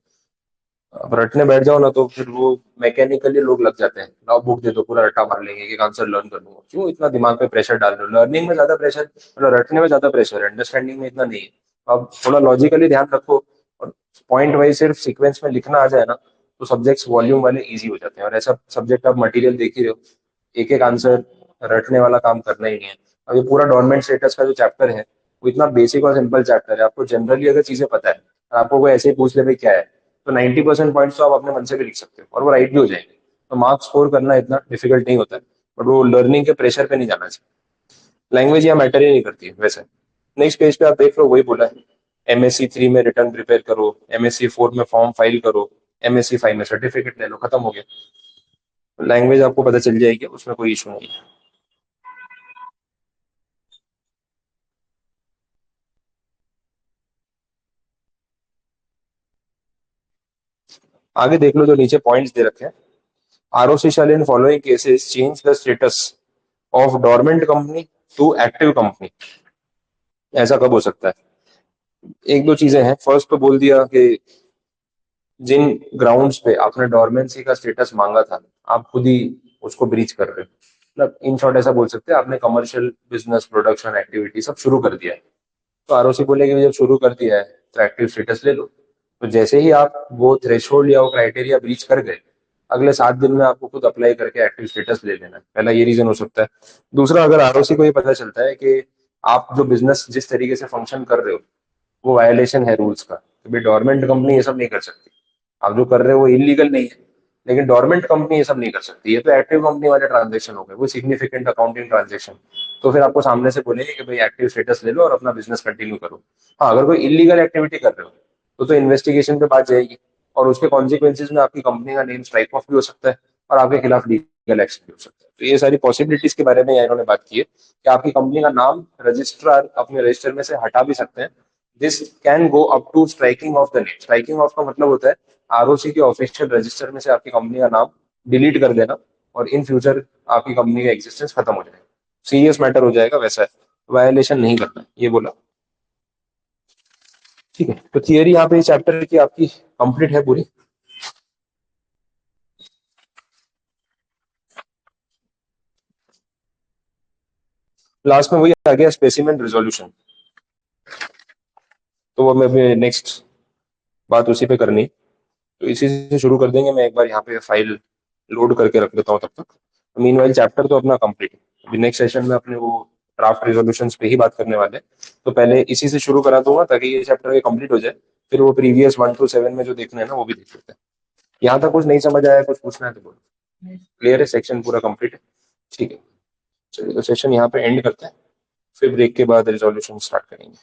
अब रटने बैठ जाओ ना तो फिर वो मैकेनिकली लोग लग जाते हैं, लाओ बुक दे दो, पूरा रट्टा मार लेंगे कि आंसर लर्न कर लूंगा। क्यों इतना दिमाग पे प्रेशर डाल रहे हो? लर्निंग में ज्यादा प्रेशर, मतलब रटने में ज्यादा प्रेशर है, अंडरस्टैंडिंग में इतना नहीं है। अब थोड़ा लॉजिकली ध्यान रखो और पॉइंट वाइज सिर्फ सीक्वेंस में लिखना आ जाए ना, तो सब्जेक्ट्स वॉल्यूम वाले इजी हो जाते हैं। और ऐसा सब्जेक्ट आप मटेरियल देख ही रहे हो, एक एक आंसर रटने वाला काम करना ही नहीं है। अब ये पूरा डोरमेंट स्टेटस का जो चैप्टर है वो इतना बेसिक और सिंपल चैप्टर है, आपको जनरली अगर चीजें पता है, आपको कोई ऐसे ही पूछ ले भाई क्या है, तो 90% पॉइंट्स तो आप अपने मन से भी लिख सकते हो और वो राइट भी हो जाएंगे। तो मार्क्स स्कोर करना इतना डिफिकल्ट नहीं होता है, बट वो लर्निंग के प्रेशर पे नहीं जाना चाहिए। लैंग्वेज यहाँ मैटर ही नहीं करती है वैसे। नेक्स्ट पेज पे आप देख लो, वही बोला है, MSC 3 में रिटर्न प्रिपेयर करो, MSC 4 में फॉर्म फाइल करो, MSC 5 में सर्टिफिकेट ले लो, खत्म हो गया। लैंग्वेज आपको पता चल जाएगी, उसमें कोई इशू नहीं है। आगे देख लो जो नीचे पॉइंट्स दे रखे हैं। ROC shall in following cases change the status of dormant company to active company. ऐसा कब हो सकता है? एक दो चीजें हैं। फर्स्ट तो बोल दिया कि जिन ग्राउंड्स पे आपने डोरमेंसी का स्टेटस मांगा था, आप खुद ही उसको ब्रीच कर रहे हो। मतलब इन शॉर्ट ऐसा बोल सकते हैं, आपने कमर्शियल बिजनेस प्रोडक्शन एक्टिविटी सब शुरू कर दिया है। तो आरओसी बोलेगी जब शुरू कर दिया है तो एक्टिव स्टेटस ले लो। तो जैसे ही आप वो थ्रेशोल्ड या वो क्राइटेरिया ब्रीच कर गए, अगले 7 दिन में आपको खुद अप्लाई करके एक्टिव स्टेटस ले लेना है। पहला ये रीजन हो सकता है। दूसरा, अगर आरओसी को ये पता चलता है कि आप जो बिजनेस जिस तरीके से फंक्शन कर रहे हो वो वायलेशन है रूल्स का, तो भाई डोरमेंट कंपनी ये सब नहीं कर सकती। आप जो कर रहे हो वो इलीगल नहीं है, लेकिन डोरमेंट कंपनी ये सब नहीं कर सकती। ये तो एक्टिव कंपनी वाले ट्रांजेक्शन हो गए, वो सिग्निफिकेंट अकाउंटिंग ट्रांजेक्शन। तो फिर आपको सामने से बोलेंगे कि भाई एक्टिव स्टेटस ले लो और अपना बिजनेस कंटिन्यू करो। हाँ, अगर कोई इलीगल एक्टिविटी कर रहे हो तो इन्वेस्टिगेशन पे बात जाएगी, और उसके कॉन्सिक्वेंसेज में आपकी कंपनी का नेम स्ट्राइक ऑफ भी हो सकता है और आपके खिलाफ लीगल एक्शन भी हो सकता है। तो ये सारी पॉसिबिलिटीज के बारे में यहाँ इन्होंने बात की है कि आपकी कंपनी का नाम रजिस्ट्रार अपने रजिस्टर में से हटा भी सकते हैं। This can go up to striking off the name. Striking off का मतलब होता है आरओसी के ऑफिशियल रजिस्टर में से आपकी कंपनी का नाम डिलीट कर देना, और इन फ्यूचर आपकी कंपनी का एग्जिस्टेंस खत्म हो जाएगा, सीरियस मैटर हो जाएगा। वैसा है, वायलेशन नहीं करना है, ये बोला। ठीक है, तो थियरी यहाँ पे इस चैप्टर की आपकी कंप्लीट है पूरी। लास्ट में वही आ गया स्पेसिमेन रिजोल्यूशन। तो वो मैं नेक्स्ट बात उसी पे करनी, तो इसी से शुरू कर देंगे। मैं एक बार यहाँ पे फाइल लोड करके रख देता हूँ तब तक। मीनवाइल चैप्टर तो अपना कंप्लीट है। अभी नेक्स्ट सेशन में अपने वो ड्राफ्ट रिजोल्यूशन पे ही बात करने वाले हैं, तो पहले इसी से शुरू करा दूंगा ताकि ये चैप्टर के कंप्लीट हो जाए। फिर वो प्रीवियस 1 to 7 में जो देखना है ना वो भी देख लेते हैं। यहाँ तक कुछ नहीं समझ आया, कुछ पूछना है तो बोलो। क्लियर है, सेक्शन पूरा कंप्लीट है। ठीक है, चलिए तो सेशन यहाँ पे एंड करते हैं, फिर ब्रेक के बाद रिजोल्यूशन स्टार्ट करेंगे।